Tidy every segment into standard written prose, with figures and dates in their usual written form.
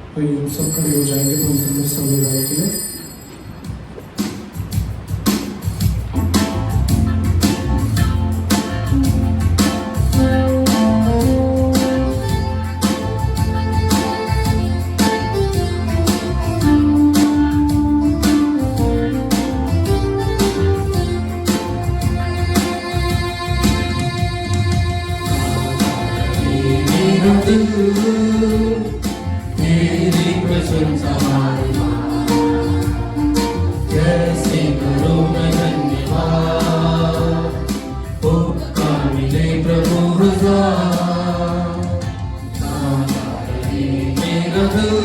आइए हम सब खड़े हो जाएंगे पवित्र समय गाने के लिए। तेरी प्रशंसा कैसे करूं मैं धन्यवाद, उपका मिले प्रभु हजार। मेरा दिल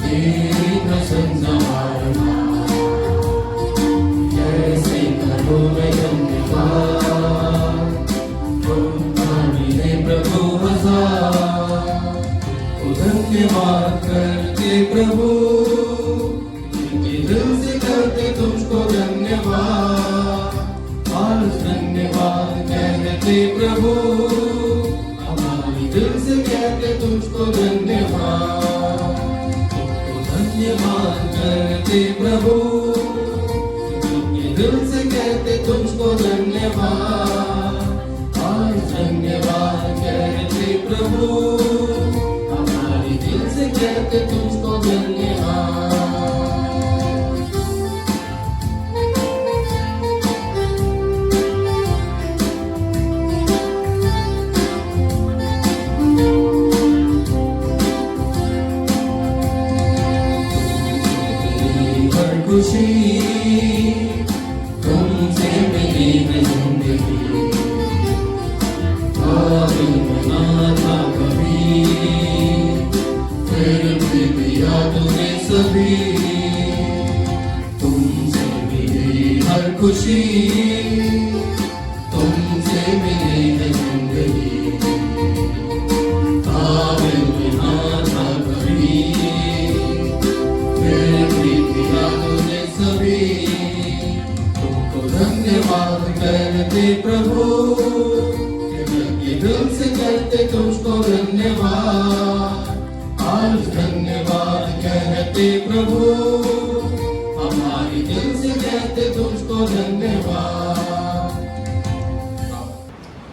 तेरी प्रशंसा कैसे करूं मैं धन्यवाद, उपका मिले प्रभु हजार। धन्यवाद करते प्रभु, दिल से करते तुझको धन्यवाद। आज धन्यवाद कहते प्रभु, हमारी दिल से कहते तुझको धन्यवाद। तुझको धन्यवाद करते प्रभु, दिल से कहते तुझको धन्यवाद। आज धन्यवाद कहते प्रभु, दिल से कहते तुझको धन्यवाद। हर खुशी तुमसे मिली है जिंदगी, मना था कभी दिया तूने सभी। तुमसे मिली हर खुशी, तुमसे मिली है जिंदगी, काबिल बिना था कभी, फिर भी दिया तूने सभी। तुमको धन्यवाद करते प्रभु, दिल से करते तुझको धन्यवाद। आज धन्यवाद कहते प्रभु, हमारी दिल से कहते तुझको धन्यवाद।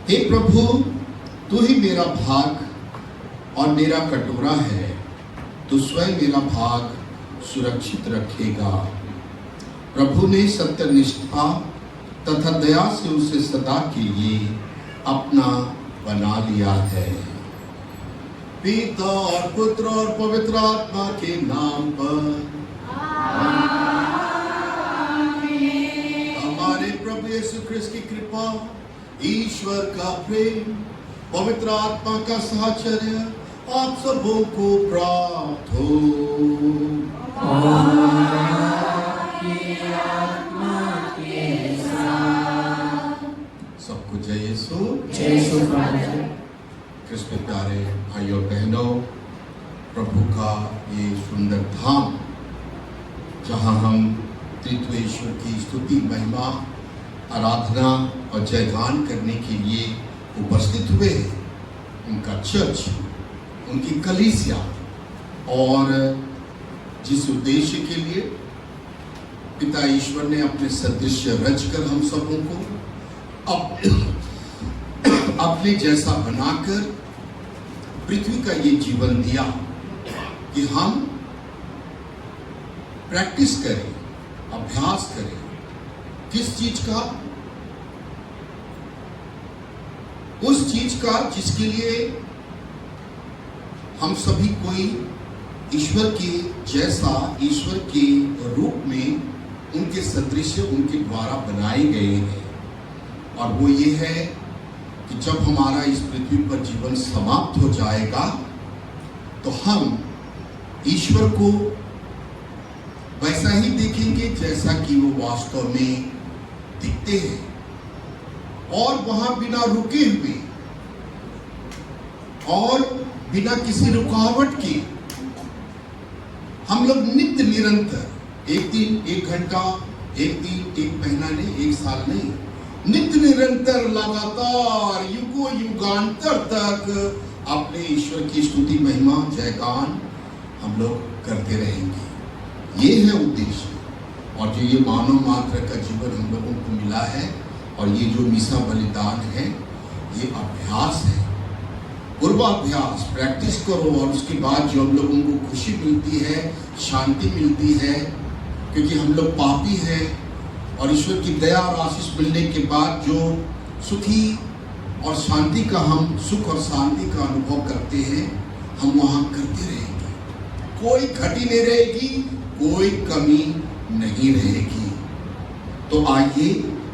हे प्रभु, तू ही मेरा भाग और मेरा कटोरा है, तू स्वयं मेरा भाग सुरक्षित रखेगा। प्रभु ने सत्यनिष्ठा तथा दया से उसे सदा के लिए अपना बना लिया है। पिता और पुत्र और पवित्र आत्मा के नाम पर हमारे प्रभु यीशु ख्रिस्त की कृपा, ईश्वर का प्रेम, पवित्र आत्मा का साहचर्य आप सबों को प्राप्त हो। सबको जय यीशु। कृष्ण प्यारे भाइयों बहनों, प्रभु का ये सुंदर धाम जहाँ हम त्रित्व ईश्वर की स्तुति, महिमा, आराधना और जयगान करने के लिए उपस्थित हुए हैं, उनका चर्च, उनकी कलीसिया, और जिस उद्देश्य के लिए पिता ईश्वर ने अपने सदृश्य रचकर हम सबों को अपने जैसा बनाकर पृथ्वी का ये जीवन दिया कि हम प्रैक्टिस करें, अभ्यास करें। किस चीज का? उस चीज का जिसके लिए हम सभी कोई ईश्वर के जैसा, ईश्वर के रूप में, उनके सदृश्य उनके द्वारा बनाए गए हैं। और वो ये है कि जब हमारा इस पृथ्वी पर जीवन समाप्त हो जाएगा तो हम ईश्वर को वैसा ही देखेंगे जैसा कि वो वास्तव में दिखते हैं, और वहां बिना रुके हुए और बिना किसी रुकावट के हम लोग नित्य निरंतर, एक दिन एक घंटा, एक दिन एक महीना नहीं, एक साल नहीं, नित्य निरंतर लगातार युगों युगांतर तक अपने ईश्वर की स्तुति महिमा जयगान हम लोग करते रहेंगे। ये है उद्देश्य। और जो ये मानव मात्र का जीवन हम लोगों को मिला है और ये जो मिसा बलिदान है, ये अभ्यास है, पूर्वाभ्यास। प्रैक्टिस करो और उसके बाद जो हम लोगों को खुशी मिलती है, शांति मिलती है, क्योंकि हम लोग पापी हैं और ईश्वर की दया और आशीष मिलने के बाद जो सुखी और शांति का हम सुख और शांति का अनुभव करते हैं, हम वहाँ करते रहेंगे। कोई घटी नहीं रहेगी, कोई कमी नहीं रहेगी। तो आइए,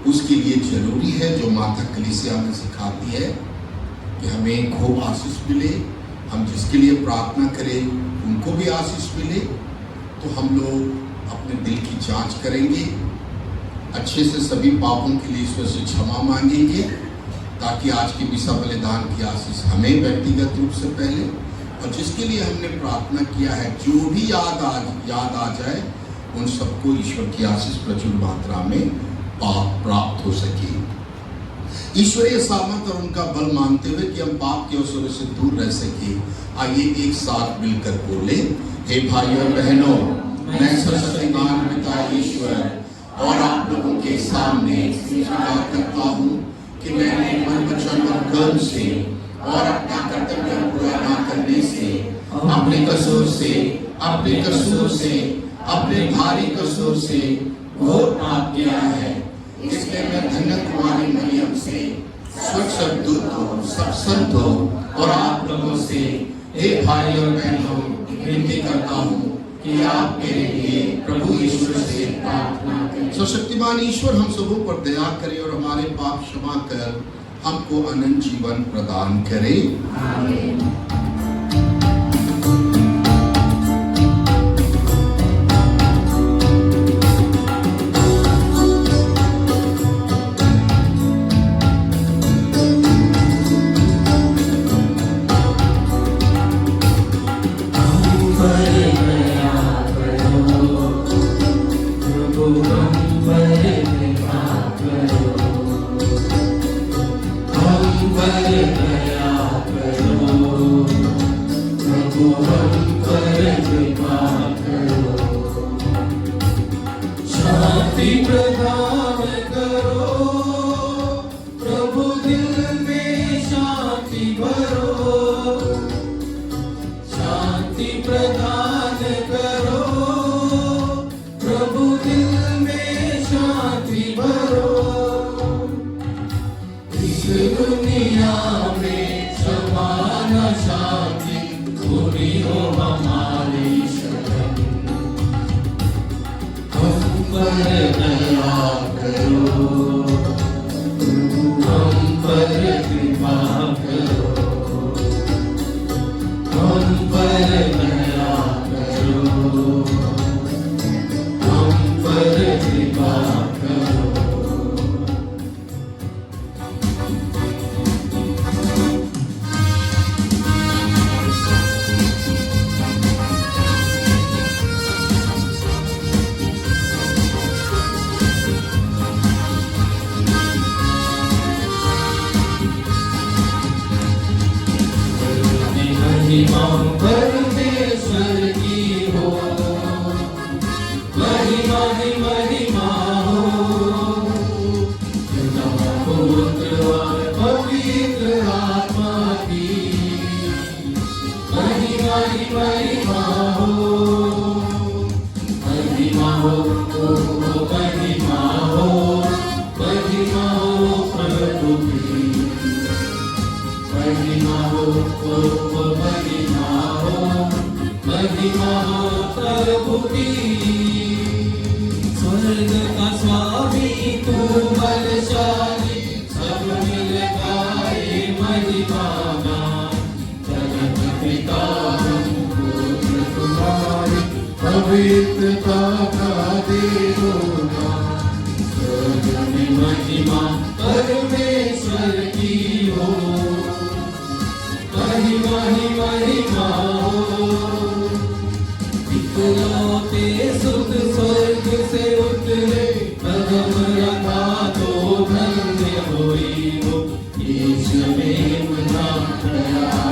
उसके लिए जरूरी है जो माता कलीसिया में सिखाती है कि हमें खूब आशीष मिले, हम जिसके लिए प्रार्थना करें उनको भी आशीष मिले। तो हम लोग अपने दिल की जांच करेंगे, अच्छे से सभी पापों के लिए ईश्वर से क्षमा मांगेंगे, ताकि आज की मिसा बलिदान की आशीष हमें व्यक्तिगत रूप से पहले, और जिसके लिए हमने प्रार्थना किया है, जो भी याद आ जाए, उन सबको ईश्वर की आशीष प्रचुर मात्रा में प्राप्त हो सके। ईश्वरीय सामर्थ और उनका बल मानते हुए कि हम पाप के असुरों से दूर रह सके, आइए एक साथ मिलकर बोले, हे भाइयों बहनों, मैं सर्वशक्तिमान पिता ईश्वर और आप लोगों के सामने स्वीकार करता हूँ कि मैंने मन, वचन और कर्म से और अपना कर्तव्य पूरा न करने से, अपने कसूर से, अपने भारी कसूर से घोर पाप किया है। इसलिए मैं धन्य कुमारी मरियम से, स्वच्छ दूतों, सब संतों और आप लोगों से, हे भाई और बहनों, विनती करता हूँ कि आप मेरे लिए प्रभु ईश्वर से प्रार्थना करें। सर्वशक्तिमान ईश्वर हम सबों पर दया करे और हमारे पाप क्षमा कर हमको अनंत जीवन प्रदान करे। आमीन।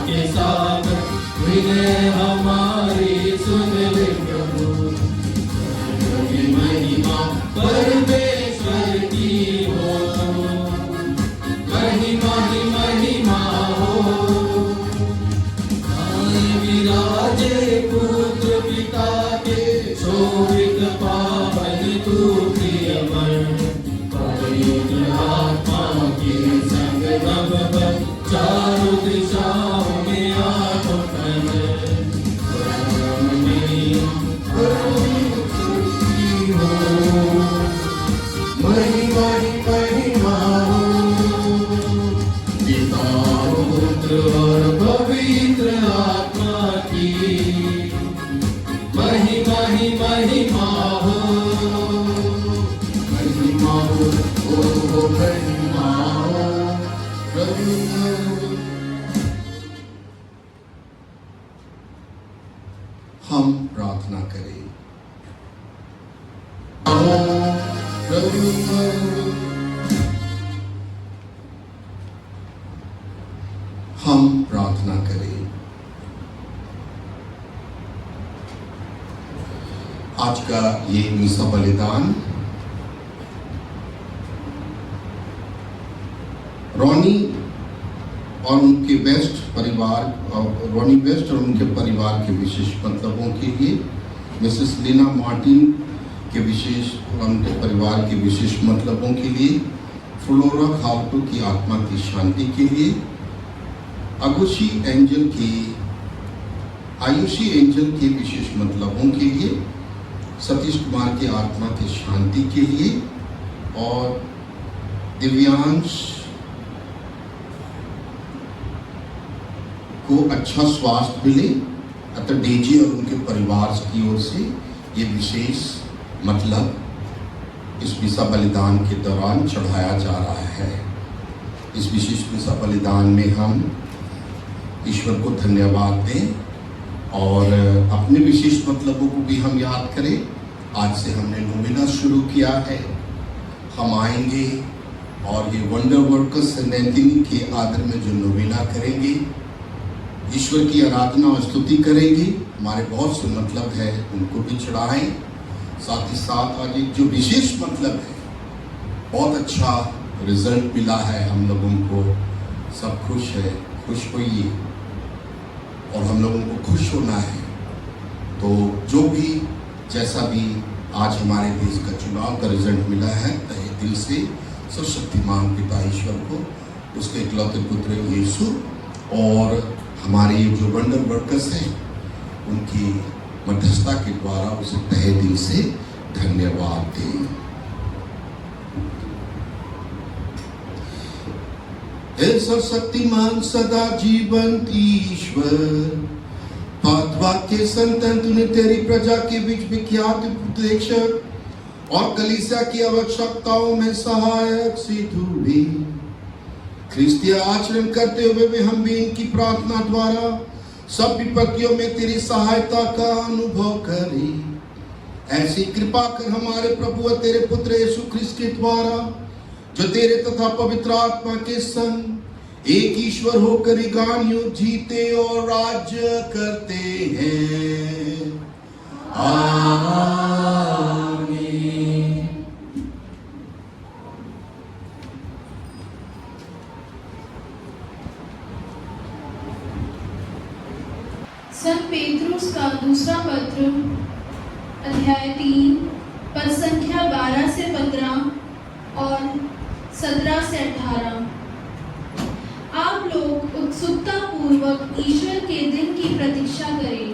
के हमारी सुन ले प्रभु। की महिमा परमेश्वर की हो, महिमा ही महिमा हो। आए विराजे पुत्र पिता के, शोभित पावन तू प्रियमय। पवित्र आत्मा के संग नव चारों दिशाओं में आत्मा महिमा महिमा पिता पुत्र और पवित्र आत्मा की महिमा ही महिमा हो। महिमा हो महिमा हो प्रभु। हम प्रार्थना करें। हम प्रार्थना करें। आज का ये मिसा बलिदान रोनी और उनके बेस्ट परिवार, रोनी बेस्ट और उनके परिवार के विशेष मतलबों के लिए, मिसेस लीना मार्टिन के विशेष और उनके परिवार के विशेष मतलबों के लिए, फ्लोरा खाल्टो की आत्मा की शांति के लिए, आयुषी एंजल के विशेष मतलबों के लिए, सतीश कुमार की आत्मा की शांति के लिए, और दिव्यांश को अच्छा स्वास्थ्य मिले, अतः डेजी और उनके परिवार की ओर से ये विशेष मतलब इस मिसा बलिदान के दौरान चढ़ाया जा रहा है। इस विशेष मिसा बलिदान में हम ईश्वर को धन्यवाद दें और अपने विशेष मतलबों को भी हम याद करें। आज से हमने नोवेना शुरू किया है। हम आएंगे और ये वंडर वर्कर्स सेंट एंथनी के आदर में जो नोवेना करेंगे, ईश्वर की आराधना और स्तुति करेंगे। हमारे बहुत से मतलब है, उनको भी चढ़ाएं। साथ ही साथ आज एक जो विशेष मतलब है, बहुत अच्छा रिजल्ट मिला है हम लोगों को, सब खुश है, खुश होइए और हम लोगों को खुश होना है। तो जो भी जैसा भी आज हमारे देश का चुनाव का रिजल्ट मिला है, तहे दिल से सर्वशक्तिमान पिता ईश्वर को, उसके इकलौते पुत्र यीशु और हमारे जो वंडर वर्कर्स हैं उनकी मध्यस्थता के द्वारा उसे तहे दिल से धन्यवाद दें। हे सर्वशक्तिमान सदा जीवंत ईश्वर, वाक्य संतन तूने तेरी प्रजा के बीच विख्यात उपदेशक और कलीसिया की आवश्यकताओं में सहायक सिद्ध हुए। ख्रिस्तीय आचरण करते हुए भी हम भी इनकी प्रार्थना द्वारा सब विपत्तियों में तेरी सहायता का अनुभव करें। ऐसी कृपा कर हमारे प्रभु और तेरे पुत्र यीशु ख्रिस्त के द्वारा, जो तेरे तथा पवित्र आत्मा के संग एक ईश्वर होकर युगान युग जीते और राज्य करते हैं। आमीन। संत पेत्रुस का दूसरा पत्र अध्याय 3 पद संख्या 12 से 15 और 17 से 18। आप लोग उत्सुकता पूर्वक ईश्वर के दिन की प्रतीक्षा करें।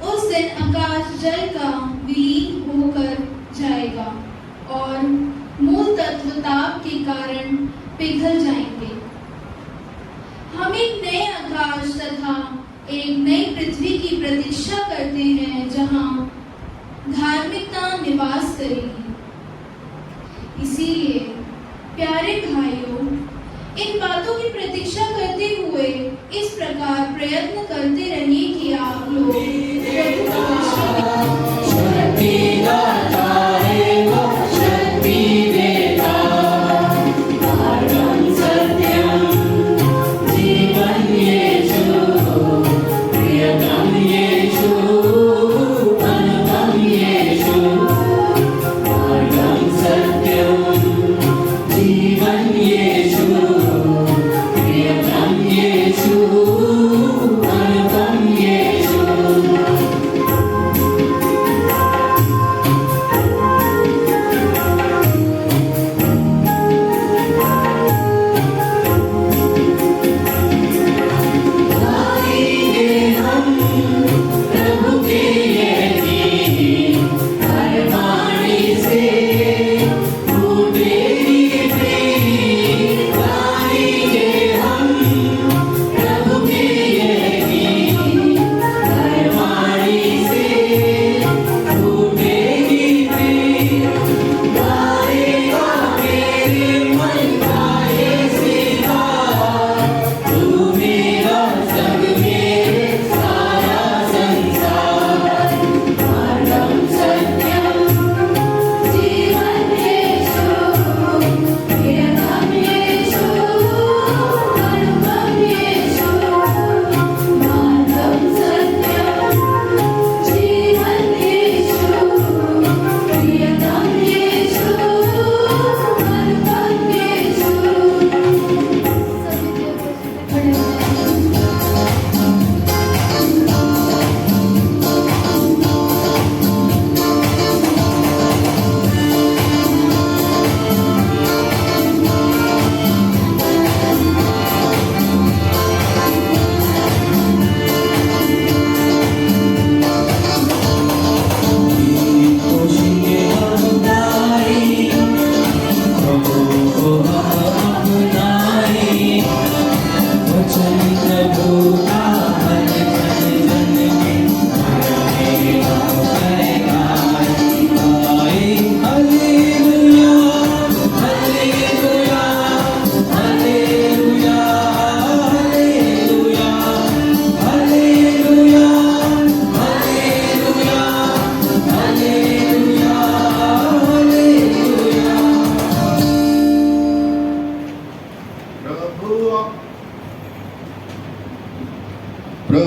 उस दिन आकाश जल का विलीन होकर जाएगा और मूल तत्व ताप के कारण पिघल जाएंगे। हम एक नए आकाश तथा एक नई पृथ्वी की प्रतीक्षा करते हैं, जहां धार्मिकता निवास करेगी। इसीलिए प्यारे भाइयों, इन बातों की प्रतीक्षा करते हुए इस प्रकार प्रयत्न करते रहिए कि आप लोग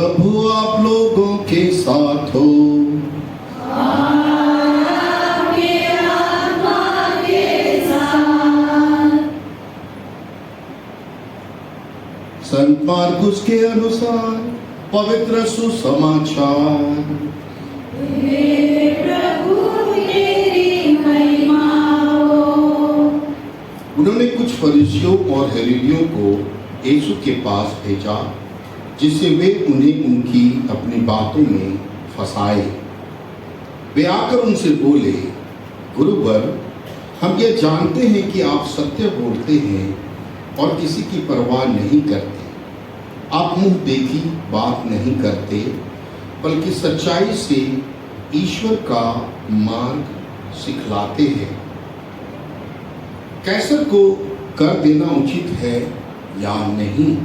प्रभु आप लोगों के साथ हो। संत मार्कुस के अनुसार पवित्र सुसमाचार। उन्होंने कुछ फरीसियों और हेरोदियों को यीशु के पास भेजा जिससे वे उन्हें उनकी अपनी बातों में फंसाए। वे आकर उनसे बोले, गुरुवर, हम ये जानते हैं कि आप सत्य बोलते हैं और किसी की परवाह नहीं करते। आप मुंह देखी बात नहीं करते, बल्कि सच्चाई से ईश्वर का मार्ग सिखलाते हैं। कैसर को कर देना उचित है या नहीं,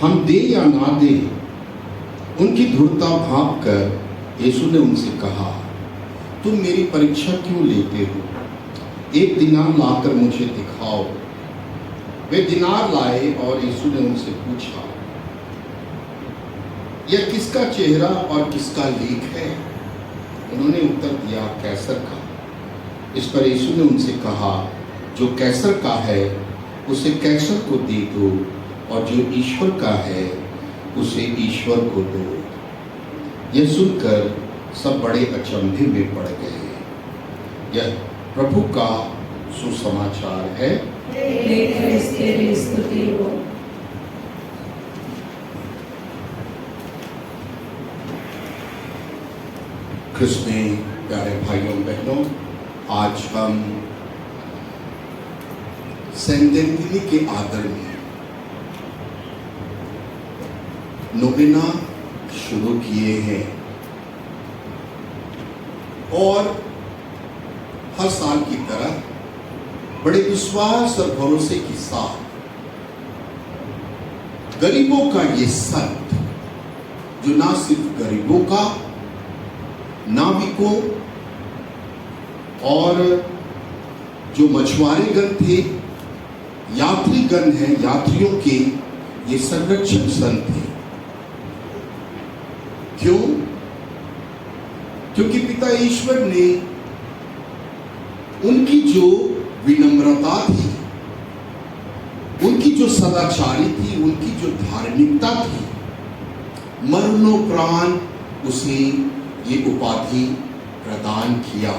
हम दे या ना दे, उनकी धूर्तता भांप कर यीशु ने उनसे कहा, तुम मेरी परीक्षा क्यों लेते हो? एक दिनार लाकर मुझे दिखाओ। वे दिनार लाए और यीशु ने उनसे पूछा, यह किसका चेहरा और किसका लेख है? उन्होंने उत्तर दिया, कैसर का। इस पर यीशु ने उनसे कहा, जो कैसर का है उसे कैसर को दे दो, और जो ईश्वर का है उसे ईश्वर को दो। यह सुनकर सब बड़े अचंभे में पड़ गए। यह प्रभु का सुसमाचार है। तेरी स्तुति हो। ख्रिस्त में प्यारे भाइयों बहनों, आज हम सेंटेंटली के आदर में नोवेना शुरू किए हैं और हर साल की तरह बड़े विश्वास और भरोसे के साथ गरीबों का ये संत, जो ना सिर्फ गरीबों का, नाविकों और जो मछुआरेगण थे, यात्रीगण हैं, यात्रियों के ये संरक्षक संत थे। क्यों? क्योंकि पिता ईश्वर ने उनकी जो विनम्रता थी, उनकी जो सदाचारी थी, उनकी जो धार्मिकता थी, मरणोपरांत उसे ये उपाधि प्रदान किया।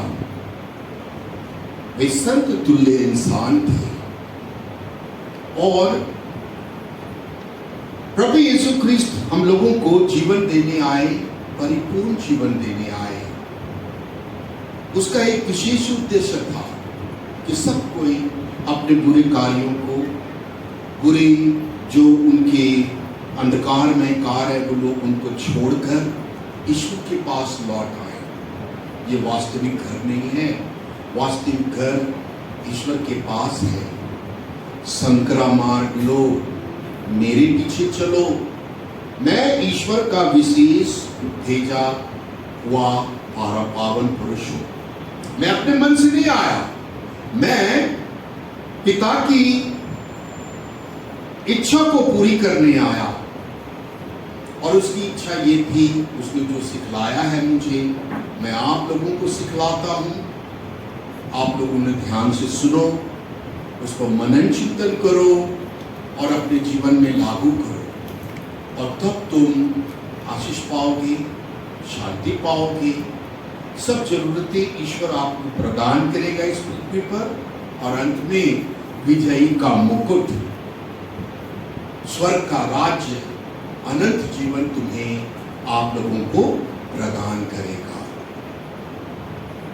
वे संत तुल्य इंसान थे और प्रभु यीशु ख्रिस्त हम लोगों को जीवन देने आए, परिपूर्ण जीवन देने आए। उसका एक विशेष उद्देश्य था कि सब कोई अपने बुरे कार्यों को, बुरे जो उनके अंधकार में कार्य है, वो लोग उनको छोड़कर ईश्वर के पास लौट आए। ये वास्तविक घर नहीं है, वास्तविक घर ईश्वर के पास है। संकरा मार्ग लो, मेरे पीछे चलो। मैं ईश्वर का विशेष भेजा हुआ पावन पुरुष हूं। मैं अपने मन से नहीं आया, मैं पिता की इच्छा को पूरी करने आया। और उसकी इच्छा ये थी, उसने जो सिखलाया है मुझे, मैं आप लोगों को सिखलाता हूं। आप लोग उन्हें ध्यान से सुनो, उसको मनन चिंतन करो और अपने जीवन में लागू करो, और तब तुम आशीष पाओगे, शांति पाओगे। सब जरूरतें ईश्वर आपको प्रदान करेगा इस पृथ्वी पर, और अंत में विजयी का मुकुट, स्वर्ग का राज्य, अनंत जीवन तुम्हें आप लोगों को प्रदान करेगा।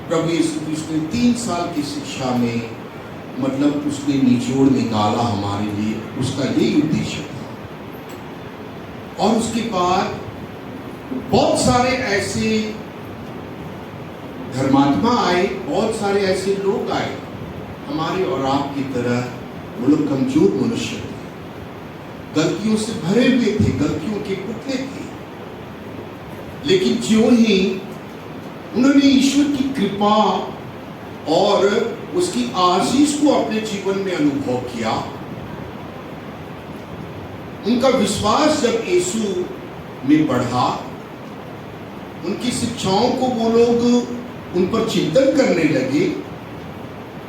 प्रभु यीशु क्रिस्त ने 3 साल की शिक्षा में, मतलब उसने निचोड़ निकाला हमारे लिए, उसका यही उद्देश्य था। और उसके बाद बहुत सारे ऐसे धर्मात्मा आए, बहुत सारे ऐसे लोग आए हमारे और आपकी तरह। वो लोग कमजोर मनुष्य थे, गलतियों से भरे हुए थे, गलतियों के पुतले थे। लेकिन ज्यों ही उन्होंने ईश्वर की कृपा और उसकी आशीष को अपने जीवन में अनुभव किया, उनका विश्वास जब यीशु में बढ़ा, उनकी शिक्षाओं को वो लोग उन पर चिंतन करने लगे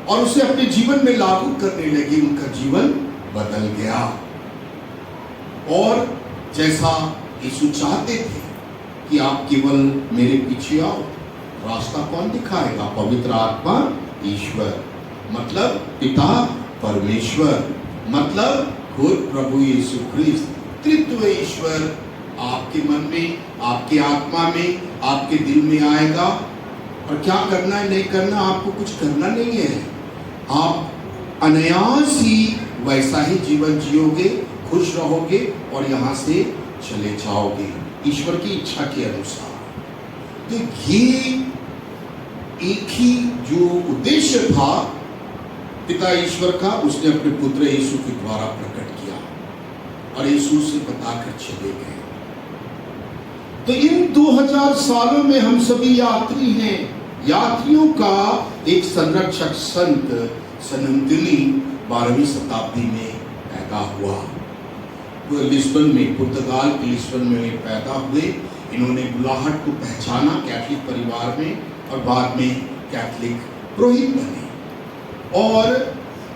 और उसे अपने जीवन में लागू करने लगे। उनका जीवन बदल गया और जैसा यीशु चाहते थे कि आप केवल मेरे पीछे आओ, रास्ता कौन दिखाएगा? पवित्र आत्मा ईश्वर, मतलब पिता परमेश्वर, मतलब खुद प्रभु यीशु ख्रिस्त, त्रित्व ईश्वर आपके मन में, आपके आत्मा में, आपके दिल में आएगा। और क्या करना है नहीं करना, आपको कुछ करना नहीं है। आप अनायास ही वैसा ही जीवन जियोगे, खुश रहोगे और यहाँ से चले जाओगे ईश्वर की इच्छा के अनुसार। तो ये एक ही जो उद्देश्य था पिता ईश्वर का, उसने अपने पुत्र यीशु के द्वारा प्रकट किया और यीशु से बताकर चले गए। तो इन 2000 सालों में हम सभी यात्री हैं। यात्रियों का एक संरक्षक संत सनंतनी 12वीं शताब्दी में पैदा हुआ। वो लिस्बन में, पुर्तगाल के लिस्बन में पैदा हुए। इन्होंने बुलाहट को पहचाना कैथलिक परिवार में और बाद में कैथलिक पुरोहित बने। और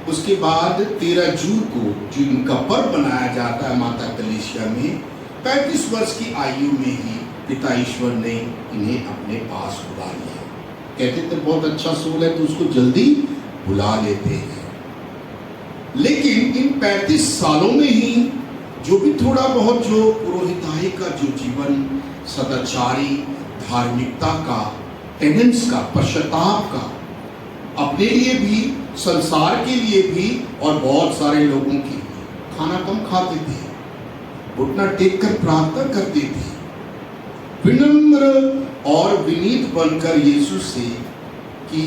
उसके बाद 13 जून को जो इनका पर्व मनाया जाता है माता कलेसिया में, 35 वर्ष की आयु में ही पिता ईश्वर ने इन्हें अपने पास बुला लिया। कहते थे बहुत अच्छा सोल है तो उसको जल्दी बुला लेते हैं। लेकिन इन 35 सालों में ही जो भी थोड़ा बहुत जो पुरोहिताई का जो जीवन, सदाचारी, धार्मिकता का, पेनेंस का, पश्चाताप का, अपने लिए भी, संसार के लिए भी और बहुत सारे लोगों के लिए, खाना कम खाते थे, घुटना टेक कर प्रार्थना करते थे, विनम्र और विनीत बनकर यीशु से कि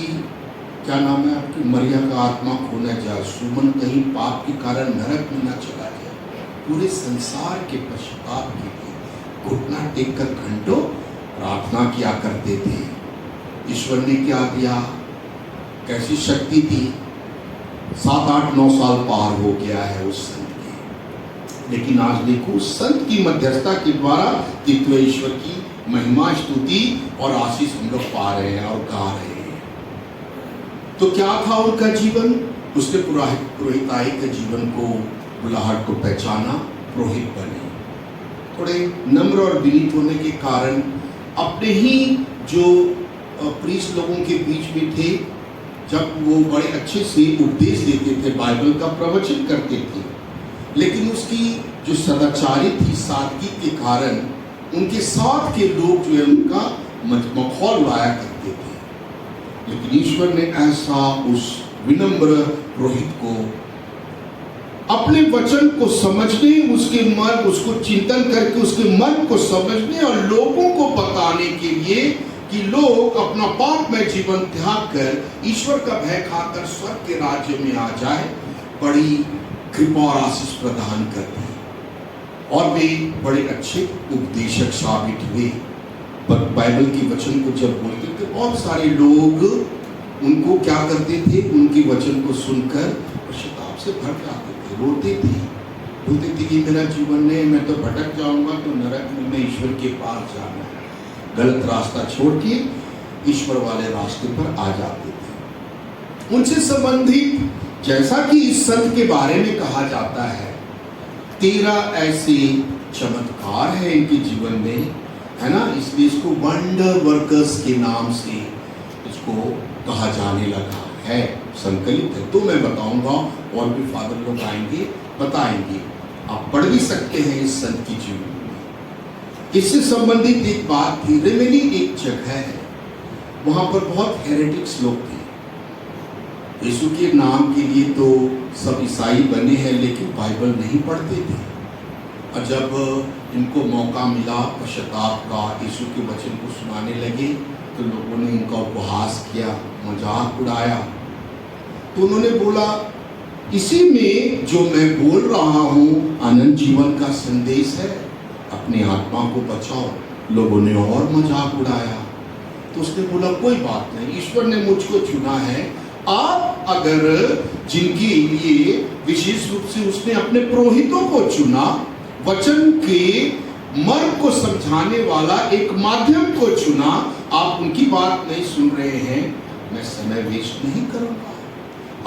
क्या नाम है आपकी, मरिया का आत्मा खो न जाए, सुमन कहीं पाप के कारण नरक में न चला जाए, पूरे संसार के पश्चाताप के लिए घुटना टेक कर घंटों प्रार्थना किया करते थे। ईश्वर ने क्या दिया, कैसी शक्ति दी। 7, 8, 9 साल पार हो गया है उस संत के, लेकिन आज देखो उस संत की मध्यस्थता के द्वारा त्रित्व ईश्वर की महिमा, स्तुति और आशीष हम लोग पा रहे हैं और गा रहे हैं। तो क्या था उनका जीवन? उसने पुरोहिताई के जीवन को, बुलाहट को पहचाना, पुरोहित बने। थोड़े नम्र और विनीत होने के कारण अपने ही जो प्रीस्ट लोगों के बीच में थे, जब वो बड़े अच्छे से उपदेश देते थे, बाइबल का प्रवचन करते थे, लेकिन उसकी जो सदाचारी थी, सादगी के कारण उनके साथ के लोग जो है उनका मखौल लाया करते थे। लेकिन ईश्वर ने ऐसा उस विनम्र पुरोहित को अपने वचन को समझने, उसके मन, उसको चिंतन करके उसके मन को समझने और लोगों को बताने के लिए कि लोग अपना पापमय जीवन त्याग कर ईश्वर का भय खाकर स्वर्ग के राज्य में आ जाए, बड़ी कृपा और आशीष प्रदान करते हैं। और वे बड़े अच्छे उपदेशक साबित हुए। बाइबल के वचन को जब बोलते थे, बहुत सारे लोग उनको क्या करते थे, उनके वचन को सुनकर पश्चाताप से भर जाते थे, रोते थे, बोलते थे कि मेरा जीवन नहीं, मैं तो भटक जाऊंगा, तो नरक में मैं ईश्वर के पास जाना है। गलत रास्ता छोड़ के ईश्वर वाले रास्ते पर आ जाते थे। उनसे संबंधित जैसा कि इस संत के बारे में कहा जाता है, 13 ऐसे चमत्कार है इनके जीवन में, है ना, इसलिए इसको वंडर वर्कर्स के नाम से इसको कहा जाने लगा है, संकलित है। तो मैं बताऊंगा और भी फादर लोग आएंगे, बताएंगे, आप पढ़ भी सकते हैं इस संत की जीवन में। इससे संबंधित एक बात थी, रेमेली एक जगह है, वहां पर बहुत हेरेटिक्स लोग थे। यीशु के नाम के लिए तो सब ईसाई बने हैं, लेकिन बाइबल नहीं पढ़ते थे। और जब इनको मौका मिला पश्चाताप का, यीशु के वचन को सुनाने लगे, तो लोगों ने इनका उपहास किया, मजाक उड़ाया। तो उन्होंने बोला, इसी में जो मैं बोल रहा हूँ अनंत जीवन का संदेश है, अपनी आत्मा को बचाओ। लोगों ने और मजाक उड़ाया। तो उसने बोला, कोई बात नहीं, ईश्वर ने मुझको चुना है। आप अगर जिनके लिए विशेष रूप से उसने अपने पुरोहितों को चुना, वचन के मर्म को समझाने वाला एक माध्यम को चुना। आप उनकी बात नहीं सुन रहे हैं, मैं समय वेस्ट नहीं करूंगा।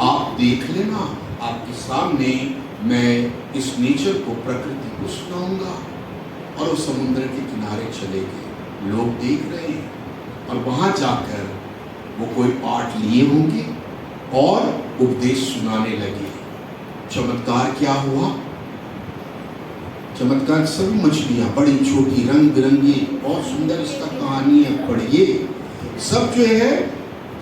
आप देख लेना, आपके सामने मैं इस नेचर को, प्रकृति को सुनाऊंगा। और वो समुद्र के किनारे चले गए, लोग देख रहे हैं, और वहां जाकर वो कोई पाठ लिए होंगे और उपदेश सुनाने लगे। चमत्कार क्या हुआ? चमत्कार, सभी मछलियां बड़ी छोटी, रंग बिरंगी, बहुत सुंदर इसका कहानी है, पढ़िए। सब जो है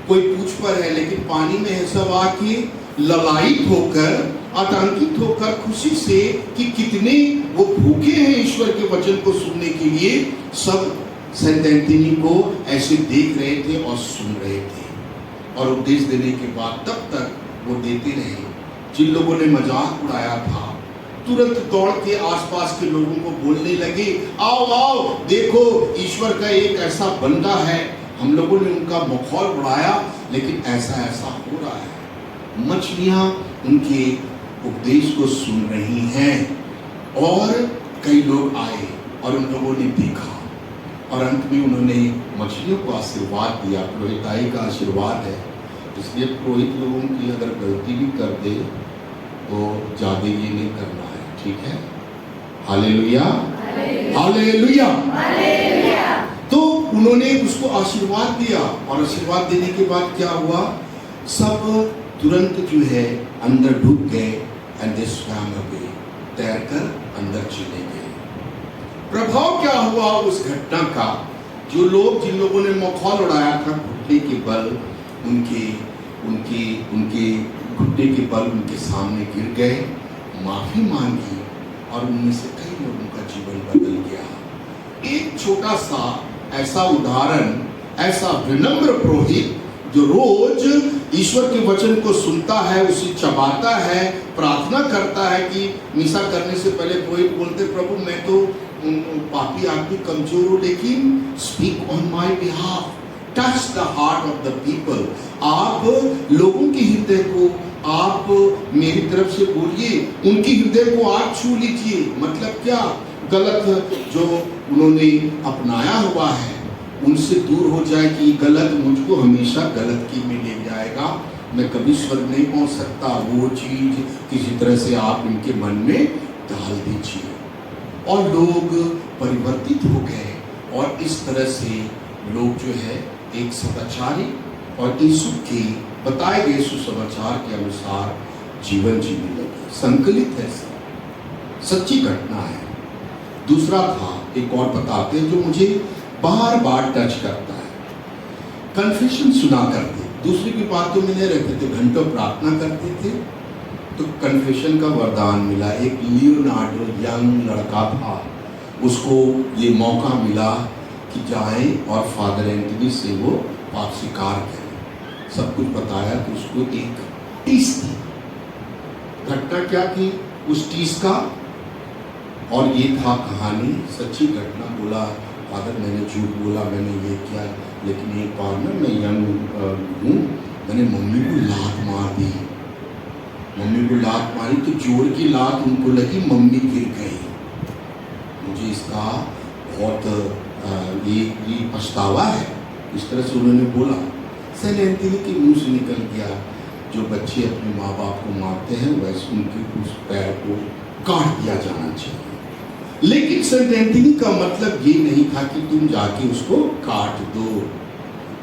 कोई पूछ पर है, लेकिन पानी में है, सब आके ललायित होकर, आतंकित होकर, खुशी से कि कितने वो भूखे हैं ईश्वर के वचन को सुनने के लिए। सब सेंट एंथनी को ऐसे देख रहे थे और सुन रहे थे, और उपदेश देने के बाद तब तक वो देते रहे। जिन लोगों ने मजाक उड़ाया था तुरंत दौड़ के आसपास के लोगों को बोलने लगे, आओ आओ देखो, ईश्वर का एक ऐसा बंदा है। हम लोगों ने उनका मखौल उड़ाया, लेकिन ऐसा ऐसा हो रहा है। मछलियां उनके उपदेश को सुन रही हैं, और कई लोग आए और उन लोगों ने देखा, और अंत में उन्होंने मछलियों को आशीर्वाद दिया। पुरोहिताई का आशीर्वाद है, इसलिए पुरोहित लोगों की अगर गलती भी कर दे तो ज़्यादा ये नहीं करना है, ठीक है? Hallelujah, hallelujah. तो उन्होंने उसको आशीर्वाद दिया, और आशीर्वाद देने के बाद क्या हुआ? सब तुरंत जो है अंदर डूब गए, एंड दे स्वैम अवे, तैरकर अंदर चले गए। प्रभाव क्या हुआ उस घटना का? जो लोग, जिन लोगों ने मखौल उड़ाया था घुटने के बल, उनके घुटने के बल उनके सामने गिर गए, माफी मांगी, और उनमें से कई लोगों का जीवन बदल गया। एक छोटा सा ऐसा उदाहरण, ऐसा विनम्र पुरोहित जो रोज ईश्वर के वचन को सुनता है, उसे चबाता है, प्रार्थना करता है कि मिसा करने से पहले पुरोहित बोलते, प्रभु मैं तो पापी आदमी, कमजोर हूं, लेकिन speak on my behalf, touch the heart of the people. आप लोगों के हृदय को आप मेरी तरफ से बोलिए, उनके हृदय को आप छू लीजिए। मतलब क्या? गलत जो उन्होंने अपनाया हुआ है उनसे दूर हो जाए कि गलत मुझको हमेशा गलत की में ले जाएगा, मैं कभी स्वर्ग नहीं पहुंच सकता। वो चीज किसी तरह से आप इनके मन में डाल दीजिए, और लोग परिवर्तित हो गए, और इस तरह से लोग जो है एक सदाचारी और यीशु के बताए गए सुसमाचार के अनुसार जीवन जीने लगे। संकलित है, सच्ची घटना है। दूसरा था, एक और बताते हैं जो मुझे बार बार टच करता है। कन्फेशन सुना करते, दूसरी की बातों में नहीं रहते थे, घंटों प्रार्थना करते थे, तो कन्फेशन का वरदान मिला। एक लियोनार्डो यंग लड़का था, उसको ये मौका मिला कि जाए और फादर एंटनी से वो पाप स्वीकार करें। सब कुछ बताया, तो उसको एक टीस थी। घटना क्या की उस टीस का, और ये था कहानी, सच्ची घटना। बोला, फादर मैंने झूठ बोला, मैंने ये किया, लेकिन एक बार ना मैं यंग हूँ, मैंने मम्मी को लात मार दी। मम्मी को लात मारी तो जोर की लात उनको लगी, मम्मी गिर गई। मुझे इसका बहुत ये पछतावा है। इस तरह से उन्होंने बोला। सेंट एंथनी के मुंह से निकल गया, जो बच्चे अपने माँ बाप को मारते हैं वैसे उनके उस पैर को काट दिया जाना चाहिए। लेकिन सेंट एंथनी का मतलब ये नहीं था कि तुम जाके उसको काट दो।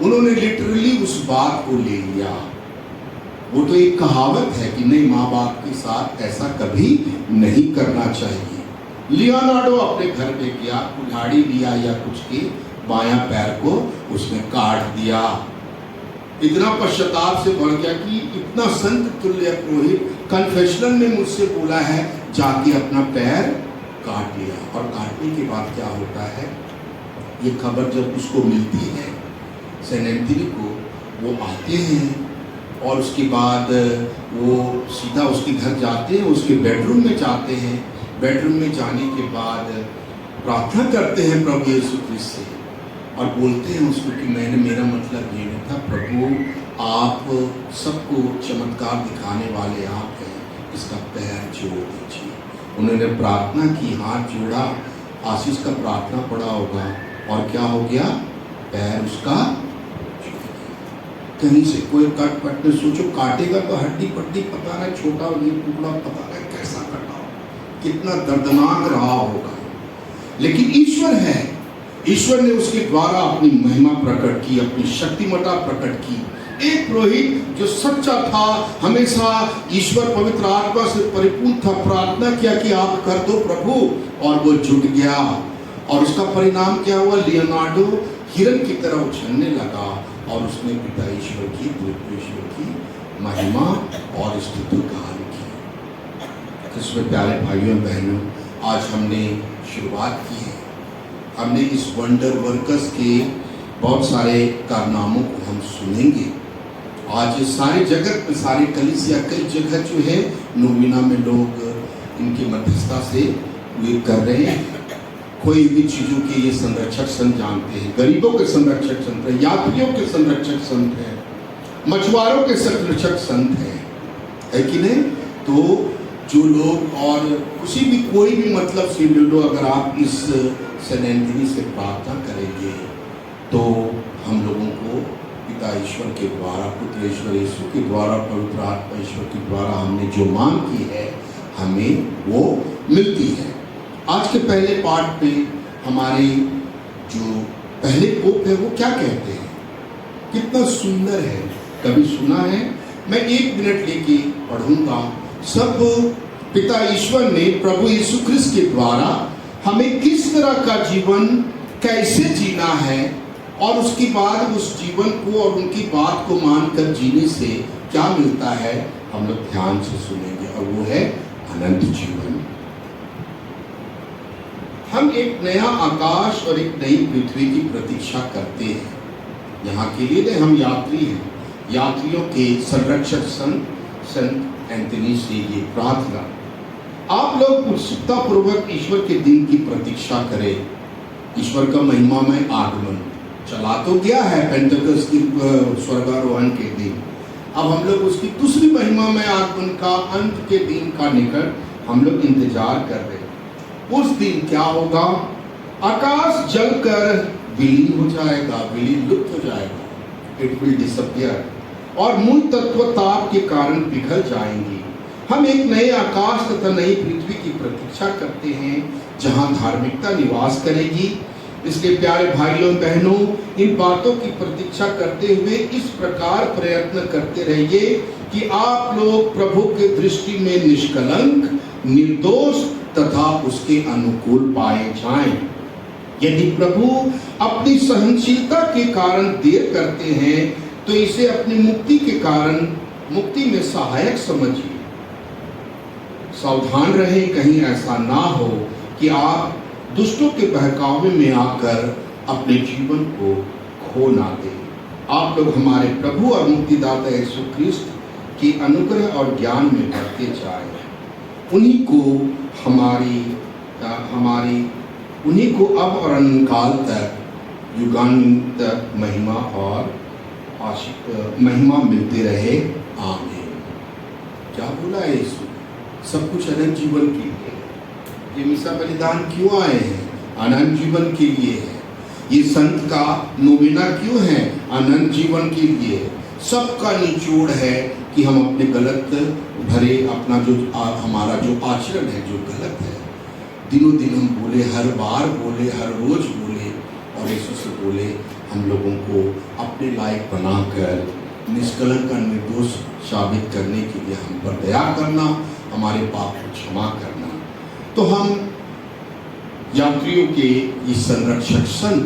उन्होंने लिटरली उस बात को ले लिया। वो तो एक कहावत है कि नहीं, माँ बाप के साथ ऐसा कभी नहीं करना चाहिए। लियोनार्डो अपने घर पे गया, कुल्हाड़ी लिया या कुछ के बायां पैर को उसने काट दिया। इतना पश्चाताप से बढ़ गया कि इतना संत तुल्य पुरोहित कन्फेशनल में मुझसे बोला है, जाके अपना पैर काट लिया। और काटने के बाद क्या होता है, ये खबर जब उसको मिलती है सेंट एंथनी को, वो आते हैं और उसके बाद वो सीधा उसके घर जाते हैं, उसके बेडरूम में जाते हैं। बेडरूम में जाने के बाद प्रार्थना करते हैं प्रभु यीशु क्रिस्ट से, और बोलते हैं उसको कि मेरा मतलब ये नहीं था प्रभु, आप सबको चमत्कार दिखाने वाले आप हैं, इसका पैर जोड़ दीजिए। उन्होंने प्रार्थना की, हाथ जोड़ा, आशीष का प्रार्थना पड़ा होगा और क्या हो गया, पैर उसका कहीं से कोई कट पट में, सोचो काटेगा तो हड्डी पट्टी पता नहीं, छोटा ये टुकड़ा पता नहीं कैसा कटा हो, कितना दर्दनाक रहा होगा। लेकिन ईश्वर है, ईश्वर ने उसके द्वारा अपनी महिमा प्रकट की, अपनी शक्तिमता प्रकट की। एक पुरोहित जो सच्चा था, हमेशा ईश्वर पवित्र आत्मा से परिपूर्ण था, प्रार्थना किया कि आप कर दो प्रभु, और वो जुट गया। और उसका परिणाम क्या हुआ, लियोनार्डो हिरन की तरह उछलने लगा और उसने पिता ईश्वर की, ईश्वर की महिमा और स्तुति गान की। इसमें प्यारे भाइयों बहनों, आज हमने शुरुआत की है, हमने इस वंडर वर्कर्स के बहुत सारे कारनामों को हम सुनेंगे। आज सारे जगत में, सारे कलीसिया कई जगह जो है नोविना में लोग इनकी मध्यस्थता से वे कर रहे हैं। कोई भी चीज़ों के ये संरक्षक संत जानते हैं, गरीबों के संरक्षक संत हैं, यात्रियों के संरक्षक संत हैं, मछुआरों के संरक्षक संत हैं, है कि नहीं? तो जो लोग और किसी भी कोई भी मतलब से लो, अगर आप इस सेंट एंथनी से प्रार्थना करेंगे तो हम लोगों को पिता ईश्वर के द्वारा, पुत्र ईश्वर यीशु के द्वारा, पवित्र आत्मा ईश्वर के द्वारा हमने जो मांग की है हमें वो मिलती है। आज के पहले पाठ में हमारे जो पहले पोप है वो क्या कहते हैं, कितना सुंदर है, कभी सुना है? मैं 1 मिनट लेके पढ़ूंगा। सब पिता ईश्वर ने प्रभु यीशु ख्रिस्त के द्वारा हमें किस तरह का जीवन कैसे जीना है और उसके बाद उस जीवन को और उनकी बात को मानकर जीने से क्या मिलता है, हम लोग ध्यान से सुनेंगे, और वो है अनंत जीवन। हम एक नया आकाश और एक नई पृथ्वी की प्रतीक्षा करते हैं। यहाँ के लिए हम यात्री हैं, यात्रियों के संरक्षक संत एंथनी से ये प्रार्थना, आप लोग उत्सुकता पूर्वक ईश्वर के दिन की प्रतीक्षा करें। ईश्वर का महिमामय आगमन चला तो गया है पेंटेकोस्ट की स्वर्गारोहण के दिन, अब हम लोग उसकी दूसरी महिमामय आगमन का, अंत के दिन का निकट हम लोग इंतजार कर रहे हैं। उस दिन क्या होगा, आकाश जलकर विलीन हो जाएगा, विलीन लुप्त हो जाएगा, इट विल डिसअपियर, और मूल तत्व ताप के कारण पिघल जाएंगी। हम एक नए आकाश तथा नई पृथ्वी की प्रतीक्षा करते हैं जहां धार्मिकता निवास करेगी। इसलिए प्यारे भाइयों बहनों, इन बातों की प्रतीक्षा करते हुए इस प्रकार प्रयत्न करते रहिए कि आप लोग प्रभु के दृष्टि में निष्कलंक, निर्दोष तथा उसके अनुकूल पाए जाएं। यदि प्रभु अपनी सहनशीलता के कारण देर करते हैं तो इसे अपनी मुक्ति के कारण, मुक्ति में सहायक समझिए। सावधान रहें, कहीं ऐसा ना हो कि आप दुष्टों के बहकावे में आकर अपने जीवन को खो ना दें। आप लोग हमारे प्रभु और मुक्तिदाता यीशु ख्रिस्त की अनुग्रह और ज्ञान में बढ़ते जाएं। उन्हीं को उन्हीं को अब और अनंतकाल तक, युगान्त तक महिमा और महिमा मिलते रहे, आमीन। क्या बोला है यीशु? सब कुछ अनंत जीवन के लिए। ये मिसा बलिदान क्यों आए हैं? अनंत जीवन के लिए है। ये संत का नोवेना क्यों है? अनंत जीवन के लिए। सबका निचोड़ है कि हम अपने गलत भरे, अपना जो हमारा जो आचरण है जो गलत है, दिनों दिन हम बोले, हर बार बोले, हर रोज बोले, और यीशु से बोले हम लोगों को अपने लायक बनाकर निष्कलंक का निर्दोष साबित करने के लिए हम पर दया करना, हमारे पाप को क्षमा करना। तो हम यात्रियों के ये संरक्षक संत,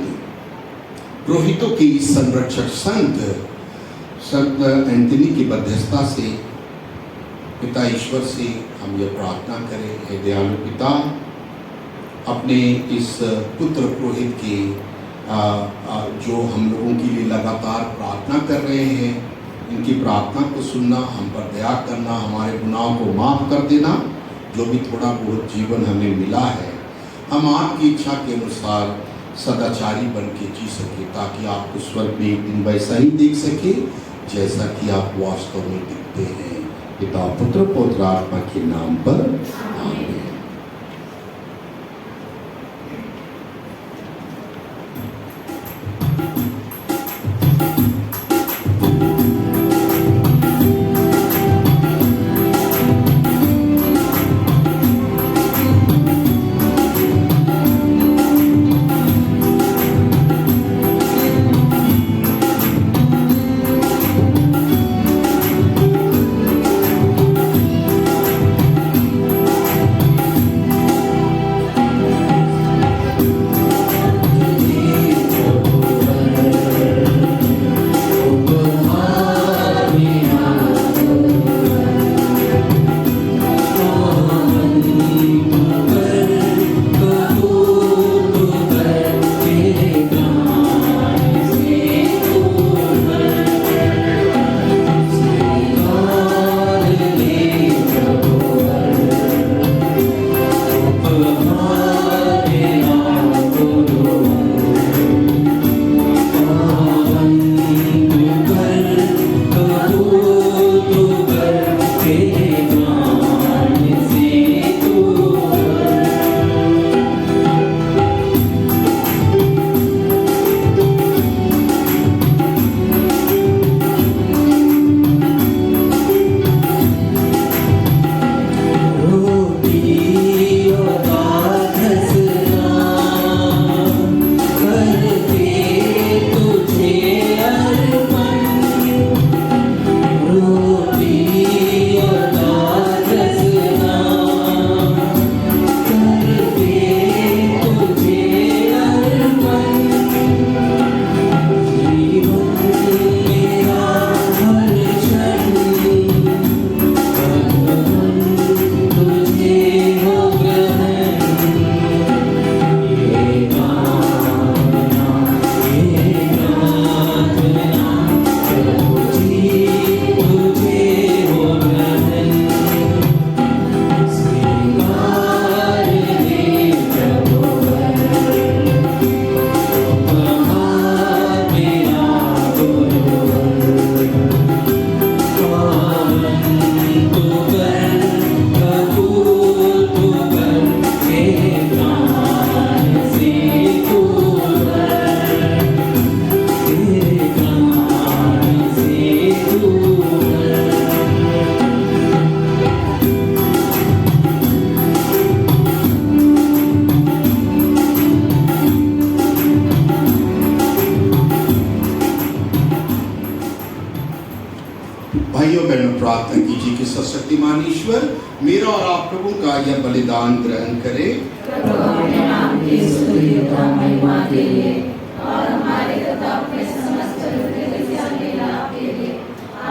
पुरोहितों के ये संरक्षक संत एंथनी की मध्यस्थता से पिता ईश्वर से हम ये प्रार्थना करें, हे दयालु पिता, अपने इस पुत्र पुरोहित के जो हम लोगों के लिए लगातार प्रार्थना कर रहे हैं, इनकी प्रार्थना को सुनना, हम पर दया करना, हमारे गुनाहों को माफ़ कर देना। जो भी थोड़ा बहुत जीवन हमें मिला है, हम आपकी इच्छा के अनुसार सदाचारी बन के जी सके, ताकि आपको स्वर्ग में एक दिन वैसा ही देख सके जैसा कि आप वास्तव में दिखते हैं। पिता पुत्र पवित्र आत्मा के नाम पर आमीन। प्रार्थना कीजिए कि सशक्तिमान ईश्वर मेरा और आप लोगों का यह बलिदान ग्रहण करे प्रभु अपने नाम की स्तुति तथा महिमा के लिए और हमारे तथा अपने समस्त हृदय के लाभ के लिए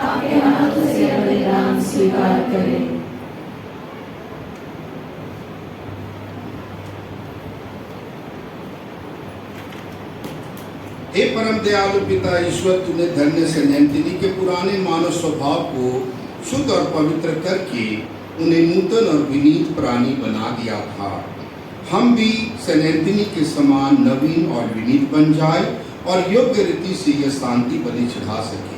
आपके हाथों से बलिदान स्वीकार करें। हे परम दयालु पिता ईश्वर, तूने धन्य सेनेंटिनी के पुराने मानव स्वभाव को शुद्ध और पवित्र करके उन्हें नूतन और विनीत प्राणी बना दिया था। हम भी सेनेंटिनी के समान नवीन और विनीत बन जाए और योग्य रीति से यह शांति बलि चढ़ा सके।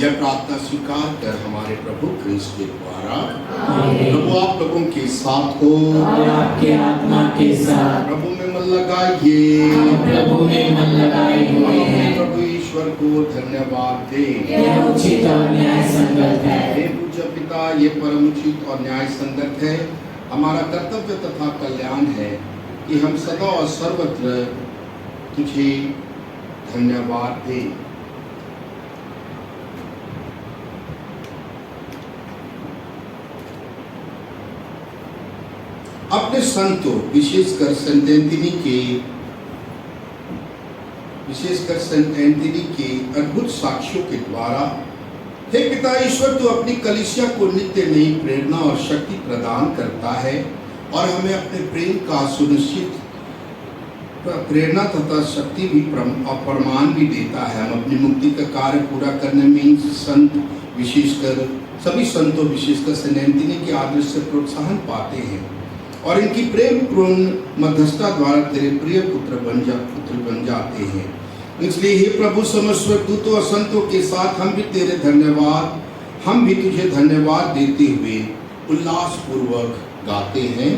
यह प्रार्थना स्वीकार कर हमारे प्रभु क्रिस्त के द्वारा। प्रभु आप लोगों के साथ हो और आपके आत्मा के साथ। प्रभु में मन लगाइए। प्रभु में मन लगाए हुए हैं। प्रभु ईश्वर को धन्यवाद दे। यह उचित और न्याय संगत है। हे पूज्य पिता, ये परम उचित और न्याय संगत है। हमारा कर्तव्य तथा कल्याण है कि हम सदा और सर्वत्र तुझे धन्यवाद दें। अपने संतों विशेषकर संत एंथनी के अद्भुत साक्ष्यों के द्वारा हे पिता ईश्वर, तू अपनी कलीसिया को नित्य नई प्रेरणा और शक्ति प्रदान करता है और हमें अपने प्रेम का सुनिश्चित प्रेरणा तथा शक्ति भी प्रमाण भी देता है। हम अपनी मुक्ति का कार्य पूरा करने में संत विशेषकर सभी संतों विशेषकर संत एंथनी के आदर्श से प्रोत्साहन पाते हैं और इनकी प्रेम पूर्ण मध्यस्थता द्वारा तेरे प्रिय पुत्र बन जाते हैं। इसलिए हे प्रभु, समस्त दूतों और संतों के साथ हम भी तुझे धन्यवाद देते हुए उल्लास पूर्वक गाते हैं।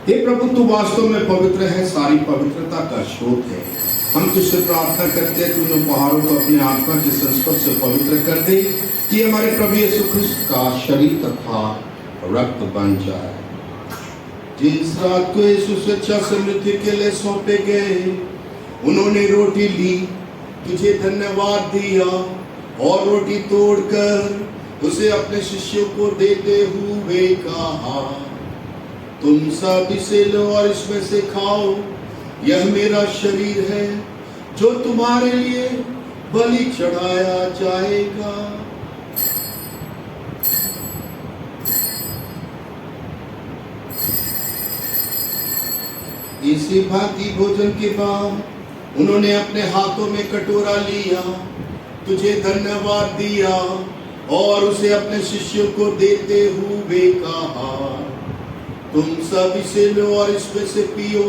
हे प्रभु, तू वास्तव में पवित्र है, सारी पवित्रता का स्रोत है। हम तुझसे प्रार्थना करते हैं, तू उपहारों को अपने आत्मा के संस्पर्श से पवित्र कर दे कि हमारे प्रभु यीशु ख्रिस्त का शरीर तथा रक्त बन जाए। जिस रात को यीशु स्वेच्छा से मृत्यु के लिए सौंपे गए, उन्होंने रोटी ली, तुझे धन्यवाद दिया और रोटी तोड़कर उसे अपने शिष्यों को देते हुए कहा, तुम सब इसे लो और इसमें से खाओ, यह मेरा शरीर है जो तुम्हारे लिए बलि चढ़ाया जाएगा। इसी भांति भोजन के बाद उन्होंने अपने हाथों में कटोरा लिया, तुझे धन्यवाद दिया और उसे अपने शिष्यों को देते हुए कहा, तुम सब इसे लो और इसमें से पियो,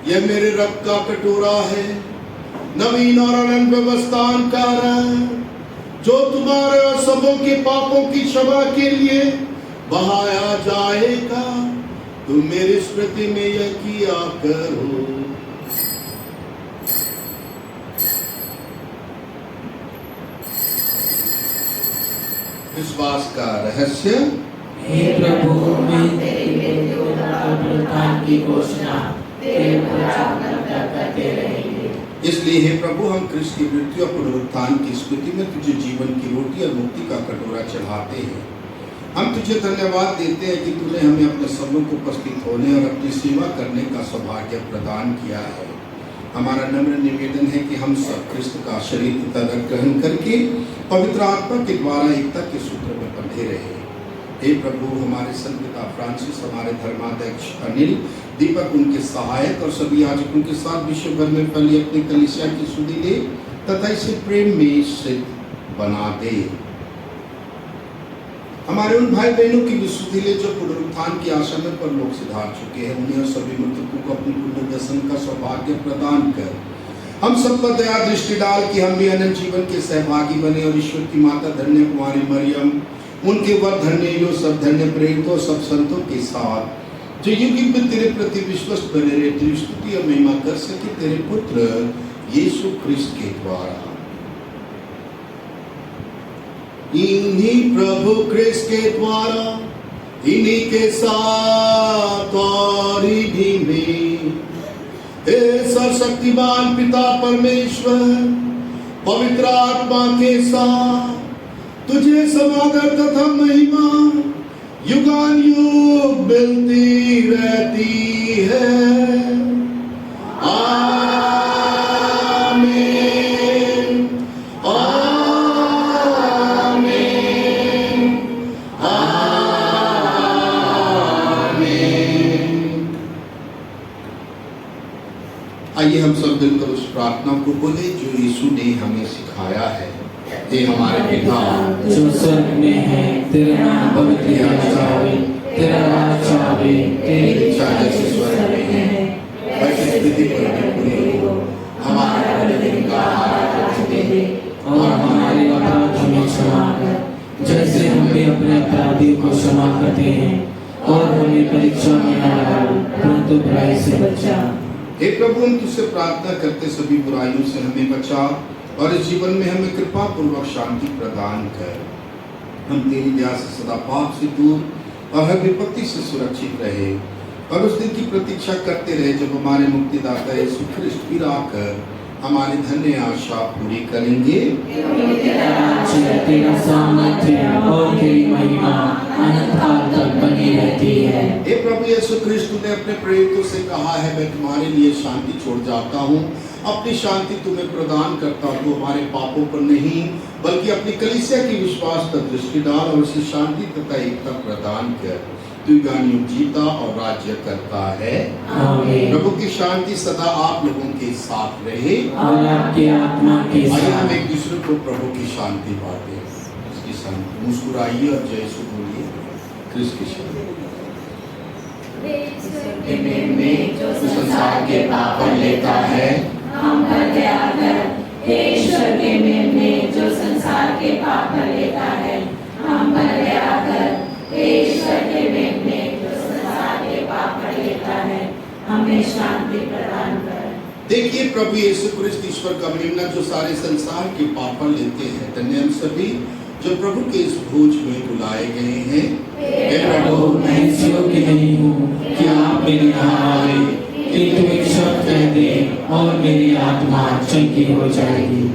यह मेरे रक्त का कटोरा है, नवीन और अनंत व्यवस्थान का है, जो तुम्हारे और सबों के पापों की क्षमा के लिए बहाया जाएगा। तुम मेरी स्मृति में यह किया करो। विश्वास का रहस्य। हे प्रभु, मैं तेरी मृत्यु और पुनरुत्थान की घोषणा तेरे प्रचार करते रहेंगे। इसलिए हे प्रभु, हम क्रिस्त की मृत्यु और पुनरुत्थान की स्मृति में तुझे जीवन की रोटी और मुक्ति का कटोरा चढ़ाते हैं। हम तुझे धन्यवाद देते हैं कि तूने हमें अपने सम्मुख उपस्थित होने और अपनी सेवा करने का सौभाग्य प्रदान किया है। हमारा नम्र निवेदन है कि हम सब क्रिस्त का शरीर तथा रक्त ग्रहण करके पवित्र आत्मा के द्वारा एकता के सूत्र में बंधे रहे। हे प्रभु, हमारे संत पिता फ्रांसिस, हमारे धर्माध्यक्ष अनिल, दीपक, उनके सहायक और सभी याजकों के साथ विश्व भर में फैली अपनी कलीसिया की सुधि दे तथा इसे प्रेम में सिद्ध बना दे। हमारे उन भाई बहनों की विशुद्धि ले जो पुनरुत्थान की आशा में परलोक सिधार चुके हैं, उन्हें और सभी मृतकों को अपनी पुण्य दर्शन का सौभाग्य प्रदान कर हम सब पर दया दृष्टि डाल कि हम भी अनंत जीवन के सहभागी बने और ईश्वर की माता धन्य कुमारी मरियम, उनके वर धन्य यूसुफ, धन्य प्रेरितों, सब संतों के साथ जो युग में तेरे प्रति विश्वस्त बने रहे, तेरी स्तुति और महिमा कर सके तेरे पुत्र यीशु क्रिस्त के द्वारा। इन्हीं प्रभु क्रिस्त के द्वारा, इन्हीं के साथ और इन्हीं में, हे सर्वशक्तिमान पिता परमेश्वर, पवित्र आत्मा के साथ तुझे समादर तथा महिमा युगान युग मिलती रहती है। आमीन, आमीन, आमीन। आइए हम सब मिलकर उस प्रार्थना को बोले जो यीशु ने हमें सिखाया है। हे हमारे पिता जो स्वर्ग में है, तेरा नाम पवित्र किया जाए, तेरा राज आवे, तेरी इच्छा जैसे स्वर्ग में है वैसे पृथ्वी पर भी पूरी हो। हमारा प्रतिदिन का आहार आज दे दे और हमारे अपराध हमें क्षमा कर, जैसे हम भी अपने अपराधियों को क्षमा करते हैं, और हमें परीक्षा में न डाल, परंतु बुराई से बचा। हे प्रभु, हम तुझसे प्रार्थना करते सभी बुराइयों से हमें बचा और इस जीवन में हमें कृपा पूर्वक शांति प्रदान कर। हम तेरी दया से सदा पाप से दूर और हर विपत्ति से सुरक्षित रहे और उस दिन की प्रतीक्षा करते रहे जब हमारे मुक्तिदाता यीशु ख्रिस्त फिर आकर हमारी धन्य आशा पूरी करेंगे। तेरा सामर्थ्य और तेरी महिमा अनंत काल तक बनी रहती है। हे प्रभु यीशु ख्रिस्त, तूने अपने प्रेरितों से कहा है, मैं तुम्हारे लिए शांति छोड़ जाता हूँ, अपनी शांति तुम्हें प्रदान करता हूँ। हमारे पापों पर नहीं बल्कि अपनी कलीसिया की विश्वास पर दृष्टि डाल और उसे शांति तथा एकता प्रदान कर। तू युगानुयुग जीता और राज्य करता है। आमीन। प्रभु की शांति सदा आप लोगों के साथ रहे और आपके आत्मा के आइए हम साथ। एक दूसरे को प्रभु की शांति बांटे। उसकी शांति मुस्कुराइए और जय यीशु बोलिए। क्रिस्त की शांति। में जो संसार के पाप पर लेता है, हम पर दया कर। हे ईश्वर के मेल में जो संसार के पाप पर लेता है, हम पर दया कर। हे ईश्वर के मेल में जो संसार के पाप पर लेता है, हमें शांति प्रदान कर। देखिए प्रभु यीशु क्रिस्त ईश्वर का मेमना जो सारे संसार के पाप पर लेते हैं। धन्य हम सभी जो प्रभु के इस भोज में बुलाए गए हैं। हे प्रभु, मैं इस योग्य नहीं हूँ कि आप मेरे यहाँ आवे, किंतु एक शब्द कह दे और मेरी आत्मा चंगी हो जाएगी।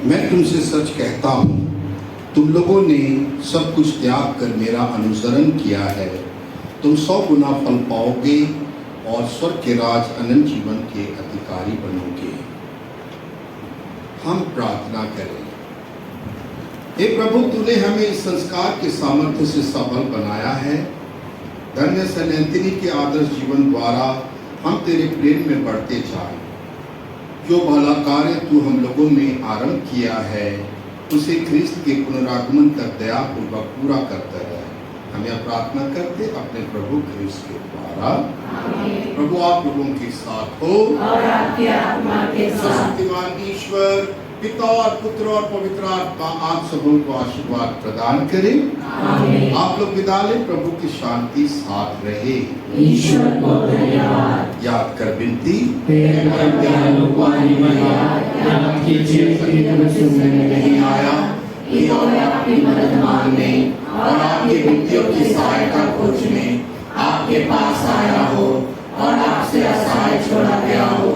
मैं तुमसे सच कहता हूँ, तुम लोगों ने सब कुछ त्याग कर मेरा अनुसरण किया है, तुम 100 गुना फल पाओगे और स्वर्ग के राज अनंत जीवन के अधिकारी बनोगे। हम प्रार्थना करें। हे प्रभु, तूने हमें इस संस्कार के सामर्थ्य से सबल बनाया है। धन्य सेंट एंथनी के आदर्श जीवन द्वारा हम तेरे प्रेम में बढ़ते जाए। जो भला कार्य तू हम लोगों में आरंभ किया है, उसे ख्रिस्त के पुनरागमन तक दयापूर्वक पूरा करता रहे। हम यह प्रार्थना करते अपने प्रभु ख्रिस्त के द्वारा। प्रभु आप लोगों के साथ हो और आपकी आत्मा के साथ। शक्तिमान ईश्वर पिता और पुत्र और पवित्र आत्मा आप सबों को आशीर्वाद प्रदान करें। आमीन। आप लोग विदा लें। प्रभु की शांति साथ रहे। ईश्वर को धन्यवाद। याद कर विनती, नहीं आया कि और आपकी मदद मांगने और आपकी विनतियों की सहायता खोजने आपके पास आया हो और आपसे असहाय छोड़ा गया हो।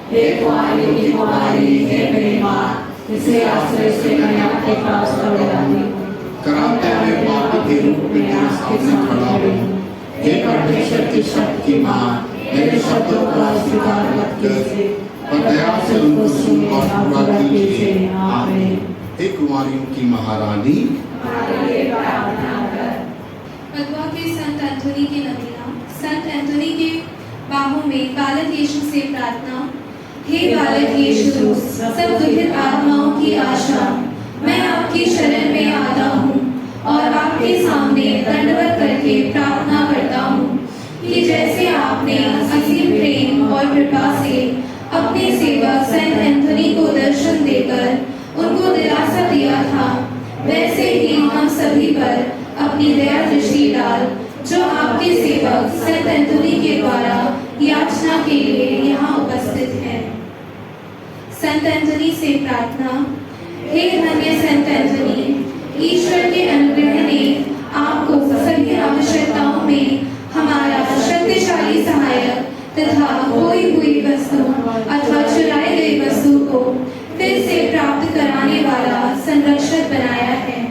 हे कुंवारी की कुंवारी, हे मेरी माँ, इसे आश्रय से मैं आपके पास दौड़ आई हूँ। कराते हुए पापी के रूप में तेरे सामने खड़ा हूँ। हे परमेश्वर की शक्ति की माँ, मेरे शब्दों को अस्वीकार मत कीजिए, पर दया से उनको सुनिए और पूरा कीजिए। आमीन। हे कुंवारियों की महारानी, पदवा के संत एंथोनी की नवीना। संत एंथोनी के बाहों में बालक यीशु से प्रार्थना। हे बालक यीशु, सब दुखित आत्माओं की आशा, मैं आपकी शरण में आता हूँ और आपके सामने दंडवत करके प्रार्थना करता हूँ कि जैसे आपने असीम प्रेम और कृपा से अपने सेवक सेंट एंथोनी को दर्शन देकर उनको दिलासा दिया था, वैसे ही हम सभी पर अपनी दया दृष्टि डाल, जो आपके सेवक सेंट एंथोनी के द्वारा याचना के लिए यहाँ उपस्थित है। संत एंथोनी से प्रार्थना। हे धन्य संत एंथोनी, ईश्वर के अनुग्रह ने आपको सभी आवश्यकताओं में हमारा शक्तिशाली सहायक तथा खोई हुई वस्तु अथवा चुराई गई वस्तु को फिर से प्राप्त कराने वाला संरक्षक बनाया है।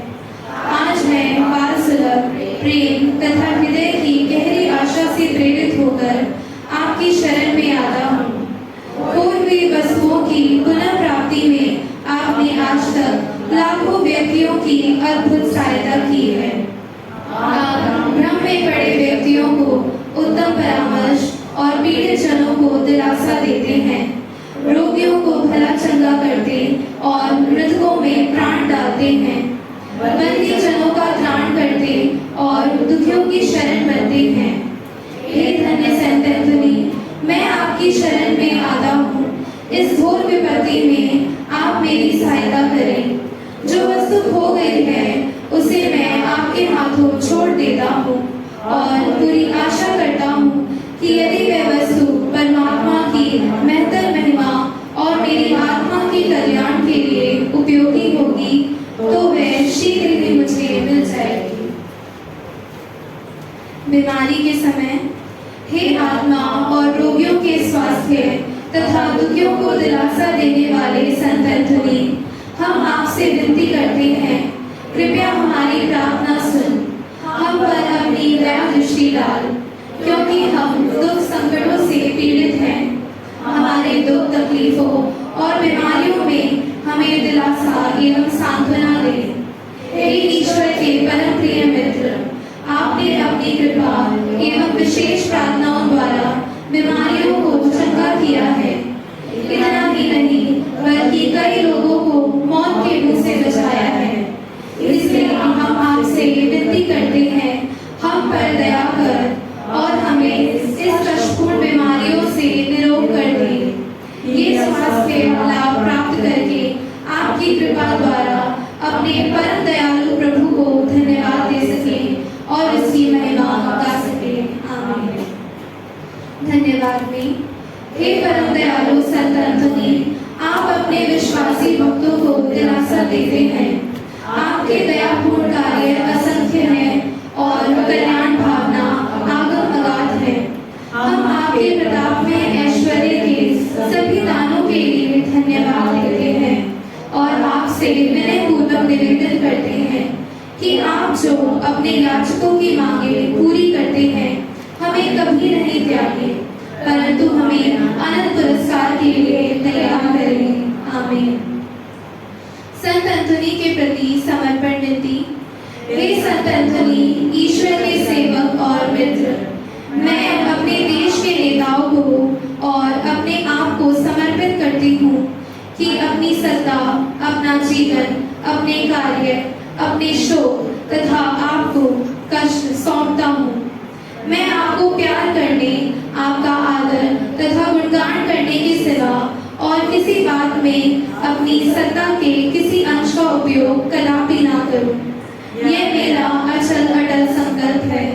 आज मैं बाल सुलभ प्रेम तथा हृदय की गहरी आशा से प्रेरित होकर आपकी शरण में आता हूँ। खोई हुई वस्तुओं की पुनः प्राप्ति में आपने आज तक लाखों व्यक्तियों की अद्भुत सहायता की है। आप भ्रम में पड़े व्यक्तियों को उत्तम परामर्श और पीड़ित जनों को दिलासा देते हैं, रोगियों को भला चंगा करते और मृतकों में प्राण डालते हैं, बंदी जनों का त्राण करते और दुखियों की शरण बनते हैं। हे धन्य संत एंथोनी, मैं आपकी शरण में आता हूँ। इस घोर विपत्ति में आप मेरी सहायता करें। जो वस्तु खो गई है उसे मैं आपके हाथों छोड़ देता हूँ और पूरी आशा करता हूँ कि यदि वह वस्तु परमात्मा की महत्तर महिमा और मेरी आत्मा के कल्याण के लिए उपयोगी होगी तो वह शीघ्र ही मुझे मिल जाएगी। बीमारी के समय। हे आत्मा और रोगियों के स्वास्थ्य तथा दुखियों को दिलासा देने वाले संत एंथोनी, हम आपसे विनती करते हैं, कृपया हमारी प्रार्थना सुन, हम पर अपनी दया दृष्टि डाल, क्योंकि हम दुख संकटों से पीड़ित हैं। हमारे दुख तकलीफों और बीमारियों में हमें दिलासा एवं सांत्वना दे। हे ईश्वर के परम प्रिय मित्र, आपने अपनी कृपा एवं विशेष प्रार्थनाओं द्वारा बीमारियों को चंगा किया है। इतना ही नहीं बल्कि कई लोगों को मौत के मुंह से बचाया है। इसलिए हम आपसे विनती करते हैं, हम पर दया कर और हमें इस कष्टपूर्ण बीमारियों से निरोग कर दे। ये स्वास्थ्य लाभ प्राप्त करके आपकी कृपा द्वारा अपने परम दयालु प्रभु को धन्यवाद दे सके और इसकी महिमा गा सके। आमीन। धन्यवाद में। हे परम दयालु संत एंथोनी, आप अपने विश्वासी भक्तों को दिलासा देते हैं। आपके दयापूर्ण कार्य असंख्य है और कल्याण भावना आगम अगाध है। हम आपके प्रताप में ऐश्वर्य के सभी दानों के लिए धन्यवाद देते हैं और आप करते हैं कि आप जो अपने याचकों की मांगे पूरी करते हैं हमें कभी नहीं त्यागे, परंतु हमें अनंत पुरस्कार के लिए तैयार करें। आमीन। संत एंथोनी के प्रति समर्पण विनती। हे संत एंथोनी, ईश्वर के सेवक और मित्र, मैं अपने देश के नेताओं को और अपने आप को समर्पित करती हूँ कि अपनी सत्ता, अपना जीवन, अपने कार्य, अपने शोक तथा आपको कष्ट सौंपता हूँ। मैं आपको प्यार करने, आपका आदर तथा गुणगान करने के सिवा और किसी बात में अपनी सत्ता के किसी अंश का उपयोग कदापि ना करूं। यह मेरा अचल अटल संकल्प है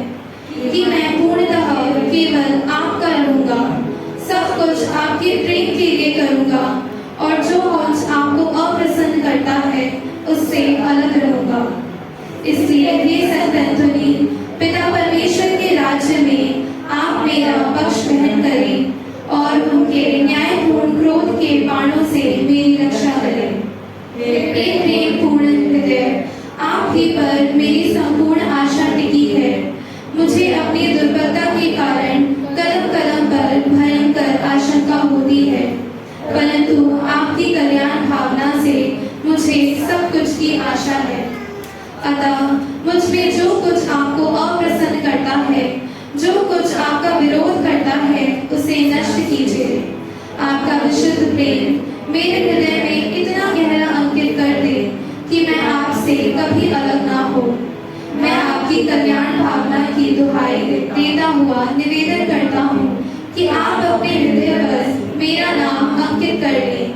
कि मैं पूर्णतः केवल आपका रहूंगा, सब कुछ आपके प्रेम के लिए करूंगा और जो कुछ आपको अप्रसन्न करता है उससे अलग रहूंगा। इसलिए हे संत एंथोनी, पिता परमेश्वर के राज्य में आप मेरा पक्ष ग्रहण करें और उनके न्यायपूर्ण क्रोध के बाणों से मेरी रक्षा करें। एक प्रेमपूर्ण हृदय आप ही पर मेरी संपूर्ण आशा टिकी है। मुझे अपनी दुर्बलता के कारण कदम कदम पर भयंकर आशंका होती है, परंतु आपकी कल्याण भावना से मुझे सब कुछ की आशा है। अतः मुझ में जो कुछ आपको अप्रसन्न करता है, जो कुछ आपका विरोध करता है, उसे नष्ट कीजिए। आपका विशुद्ध प्रेम मेरे हृदय में इतना गहरा अंकित कर दे कि मैं आपसे कभी अलग ना हो। मैं आपकी कल्याण भावना की दुहाई देता हुआ निवेदन करता हूँ कि आप अपने हृदय पर मेरा नाम अंकित कर लें,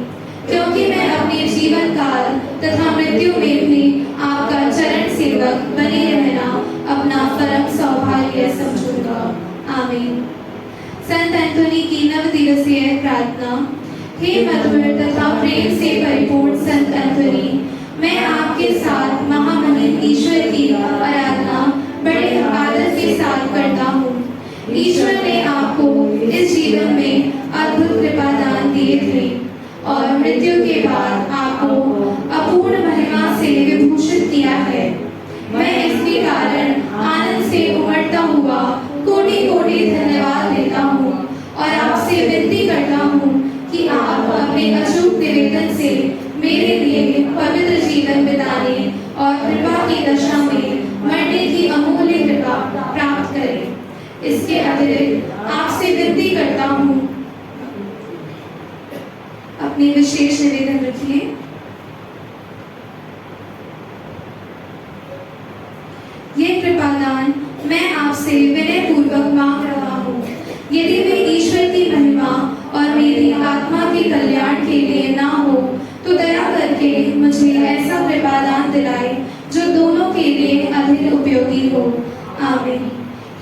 क्योंकि मैं अपने जीवन काल तथा मृत्यु में भी आपका चरण सेवक बने रहना अपना परम सौभाग्य समझूंगा। आमीन। संत एंथोनी की 9 दिवसीय प्रार्थना। हे मधुर तथा प्रेम से परिपूर्ण संत एंथोनी, मैं आपके साथ महामहिम ईश्वर की आराधना बड़े आदर के साथ करता हूँ। ईश्वर ने आपको इस जीवन में अद्भुत कृपा दान दिए थे और मृत्यु के बाद आपको अपूर्ण महिमा से विभूषित किया है। मैं इसके कारण आनंद से उमड़ता हुआ कोटि कोटि धन्यवाद देता हूँ और आपसे विनती करता हूँ कि आप अपने अचूक निवेदन से मेरे लिए पवित्र जीवन बिताने और कृपा की दशा में मरने की अमूल्य कृपा प्राप्त करें। इसके अतिरिक्त आपसे विनती करता हूँ, अपनी विशेष निवेदन रखिए। ये कृपादान मैं आपसे विनय पूर्वक मांग रहा हूँ। यदि वे ईश्वर की महिमा और मेरी आत्मा के कल्याण के लिए ना हो तो दया करके मुझे ऐसा कृपादान दिलाए जो दोनों के लिए अधिक उपयोगी हो। आमीन।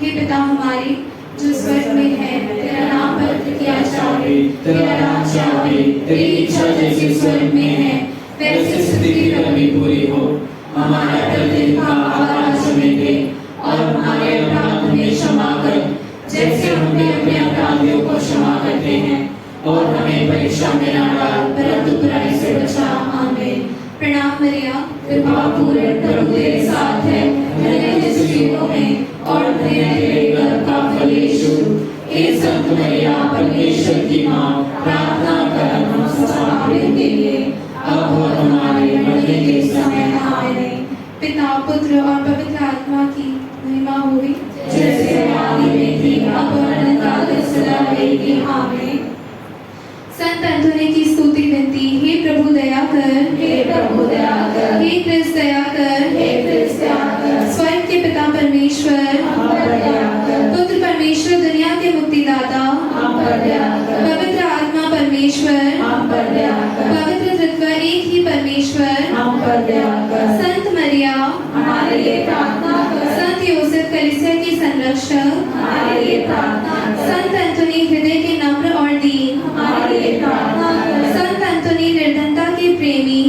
हे पिता हमारे जो स्वर्ग में है, तेरा नाम पवित्र किया जाए, तेरा राज्य आए, तेरी इच्छा जैसे स्वर्ग में है वैसे पृथ्वी पर भी पूरी हो। हमारा प्रतिदिन का आहार हमें दे और हमारे अपराध हमें क्षमा कर जैसे हम भी अपने अपराधियों को क्षमा करते हैं, और हमें परीक्षा में न डाल परंतु बुराई से बचा। आमीन। प्रणाम मरिया, कृपा पूर्ण प्रभु तेरे साथ है, धन्य है स्त्रियों में और धन्य है तेरे गर्भ का फल यीशु। हे संत मरिया परमेश्वर की माँ, प्रार्थना कर हम सब पापियों के लिए अब और हमारे मरने के समय। आमीन। पिता पुत्र और पवित्र आत्मा की महिमा हुई, जैसे आदि में थी अब और अनंत काल सदा रहेगी। आमीन। संत एंथोनी की स्तुति विनती। हे प्रभु दया कर, हे प्रभु दया कर, हे क्रिस्त दया कर, हे क्रिस्त दया कर। स्वर्ग के पिता परमेश्वर हम पर दया कर, पुत्र परमेश्वर दुनिया के मुक्तिदाता हम पर दया कर, पवित्र आत्मा परमेश्वर हम पर दया कर, पवित्र तत्व एक ही परमेश्वर हम पर दया कर। संत मरिया हमारे लिए प्रार्थना कर। संत योसेफ कलीसिया की संरक्षक हमारे लिए प्रार्थना कर। संत एंथोनी हृदय के नम्र और दीन हमारे लिए प्रार्थना कर। संत एंथोनी निर्धनता के प्रेमी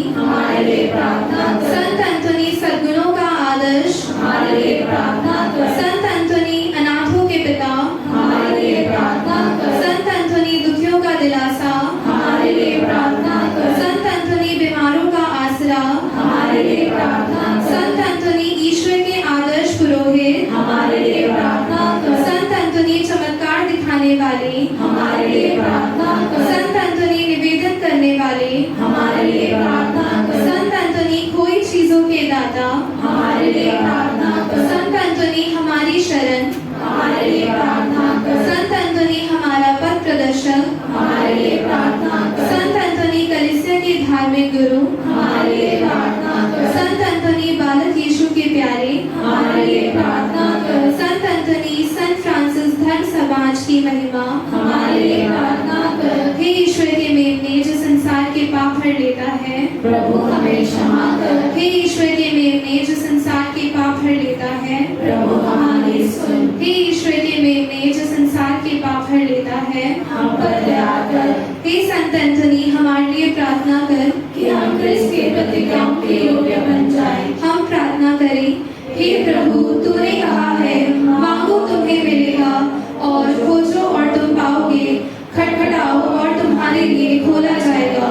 लिए प्रार्थना कर। संत अंतोनी हमारी शरण, हमारे लिए प्रार्थना कर। संत अंतोनी हमारा पथ प्रदर्शक, हमारे लिए प्रार्थना कर। संत अंतोनी कलीसिया के धार्मिक गुरु, हमारे लिए प्रार्थना कर। संत अंतोनी बालक यीशु के प्यारे, हमारे लिए प्रार्थना कर। संत अंतोनी संत फ्रांसिस धर्म समाज की महिमा, हमारे लिए प्रार्थना कर। हे ईश्वर के मेमने जो संसार के पाप हर लेता है, प्रभु हमें क्षमा कर। हे ईश्वर के मेमने जो संसार के पाप हर लेता है, प्रभु हमारी सुन। हे ईश्वर के मेमने जो संसार के पाप हर लेता है, हम पर दया कर हे संत अंतोनी हमारे लिए प्रार्थना कर कि हम क्रिस्त के प्रतिज्ञाओं के योग्य बन जाएं। हम प्रार्थना करें। हे प्रभु, तूने कहा है मांगो तुम्हें मिलेगा, और खोजो और तुम पाओगे, खटखटाओ और तुम्हारे लिए खोला जाएगा।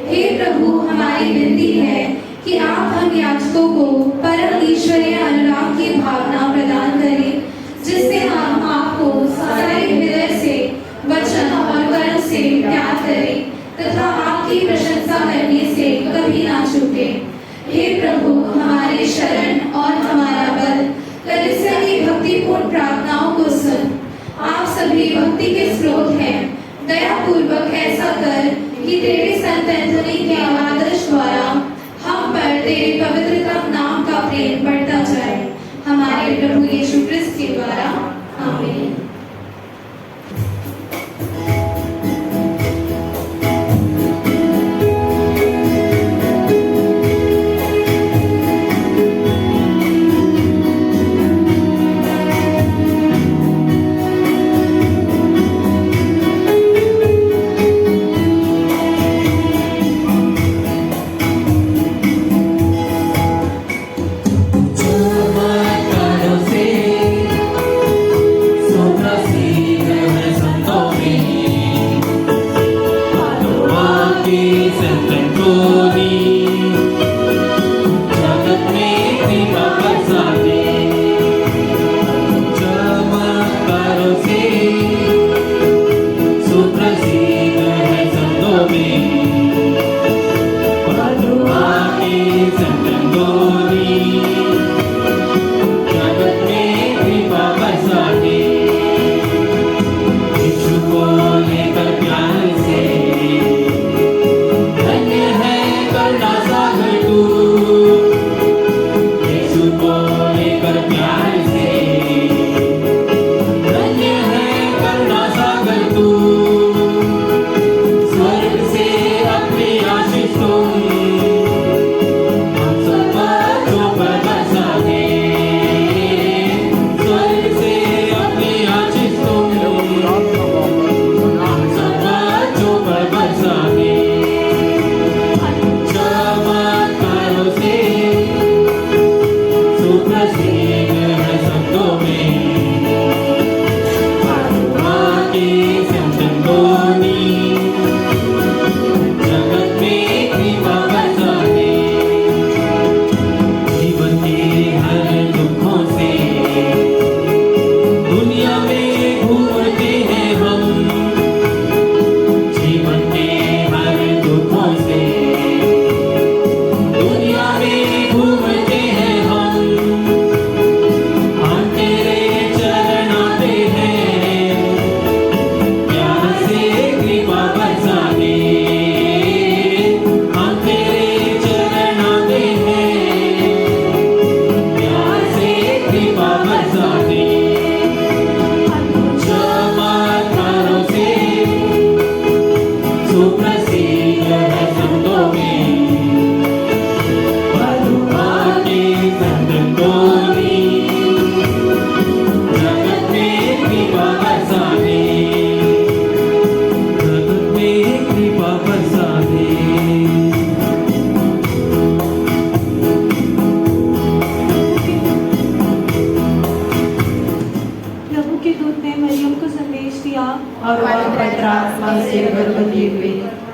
हे प्रभु, हमारी विनती है कि आप हम याचकों को परम ईश्वरीय अनुराग की भावना प्रदान करें, जिससे हम आपको सारे हृदय से, वचन और कर्म से प्यार करें तथा आपकी प्रशंसा करने से कभी ना चूके। हे प्रभु, हमारे शरण और हमारा बल, कलीसिया की भक्तिपूर्ण प्रार्थनाओं को सुन। आप सभी भक्ति के स्रोत हैं। दया पूर्वक ऐसा कर कि तेरे संत एंथोनी के आदर्श द्वारा हम पर तेरे पवित्रतम नाम का प्रेम बढ़ता जाए। हमारे प्रभु यीशु क्रिस्त के द्वारा, आमीन।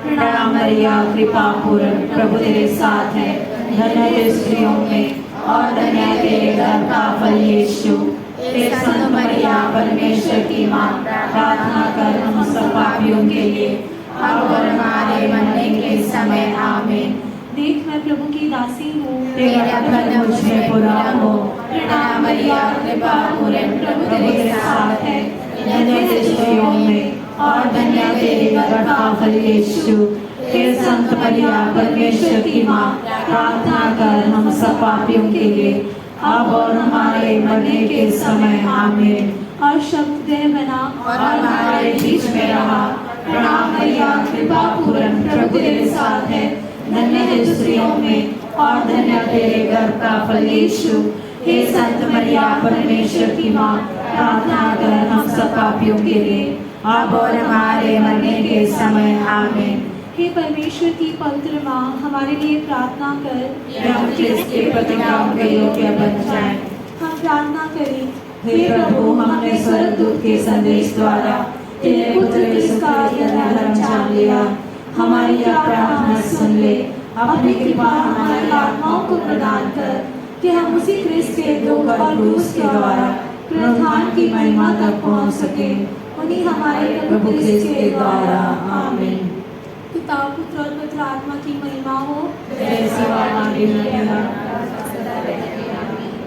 प्रणाम मरिया, कृपा पूर्ण, प्रभु तेरे साथ है। धन्य है स्त्रियों में और धन्य है तेरे गर्भ का फल यीशु। हे संत मरिया, परमेश्वर की माँ, प्रार्थना कर हम सब पापियों के लिए, अब और हमारे मरने के समय। आमीन। देख मैं प्रभु की दासी हूँ, तेरा भला मुझ में पूरा हो। प्रणाम मरिया, कृपा पूर्ण, प्रभु तेरे साथ है। धन्य है स्त्रियों में और धन्य तेरे गर्भ का फल यीशु। हे संत मरिया, परमेश्वर की माँ, प्रार्थना कर हम सब पापियों के लिए, अब और हमारे मरने के समय। आमीन। और शब्द देह बना और हमारे बीच में रहा। प्रणाम मरिया, कृपा पूर्ण, प्रभु तेरे साथ है। धन्य है स्त्रियों में और धन्य तेरे गर्भ का फल यीशु। हे संत मरिया, परमेश्वर की माँ, प्रार्थना कर हम सब पापियों के लिए, अब और हमारे मरने के समय। आमीन। हे परमेश्वर की पवित्र माँ, हमारे लिए प्रार्थना कर, हम क्रिस्त के प्रतिज्ञाओं के योग्य बन जाएं। हम प्रार्थना करें। हे प्रभु, हमने स्वर्गदूत के संदेश द्वारा तेरे पुत्र इसका धर्म जान लिया। हमारी यह प्रार्थना सुन ले। अपनी कृपा हमारी आत्माओं को प्रदान कर कि हम उसी क्रिस्त के दुख और क्रूस के द्वारा पुनरुत्थान की महिमा तक पहुंच सके। उन्हीं हमारे प्रभु क्रिस्त के द्वारा। आमीन। पिता, पुत्र और पवित्र आत्मा की महिमा हो। जैसे आदि में है,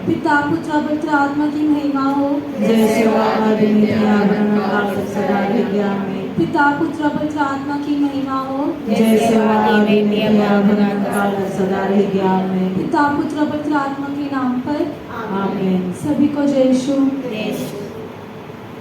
पिता, पुत्र और पवित्र आत्मा की महिमा हो। जैसे आदि में है, सदा रहे। आमीन। पिता, पुत्र और पवित्र आत्मा की महिमा हो। जैसे आदि में है, सदा रहे। आमीन। पिता, पुत्र और पवित्र आत्मा के नाम पर। आमीन। सभी को जय यीशु। यीशु।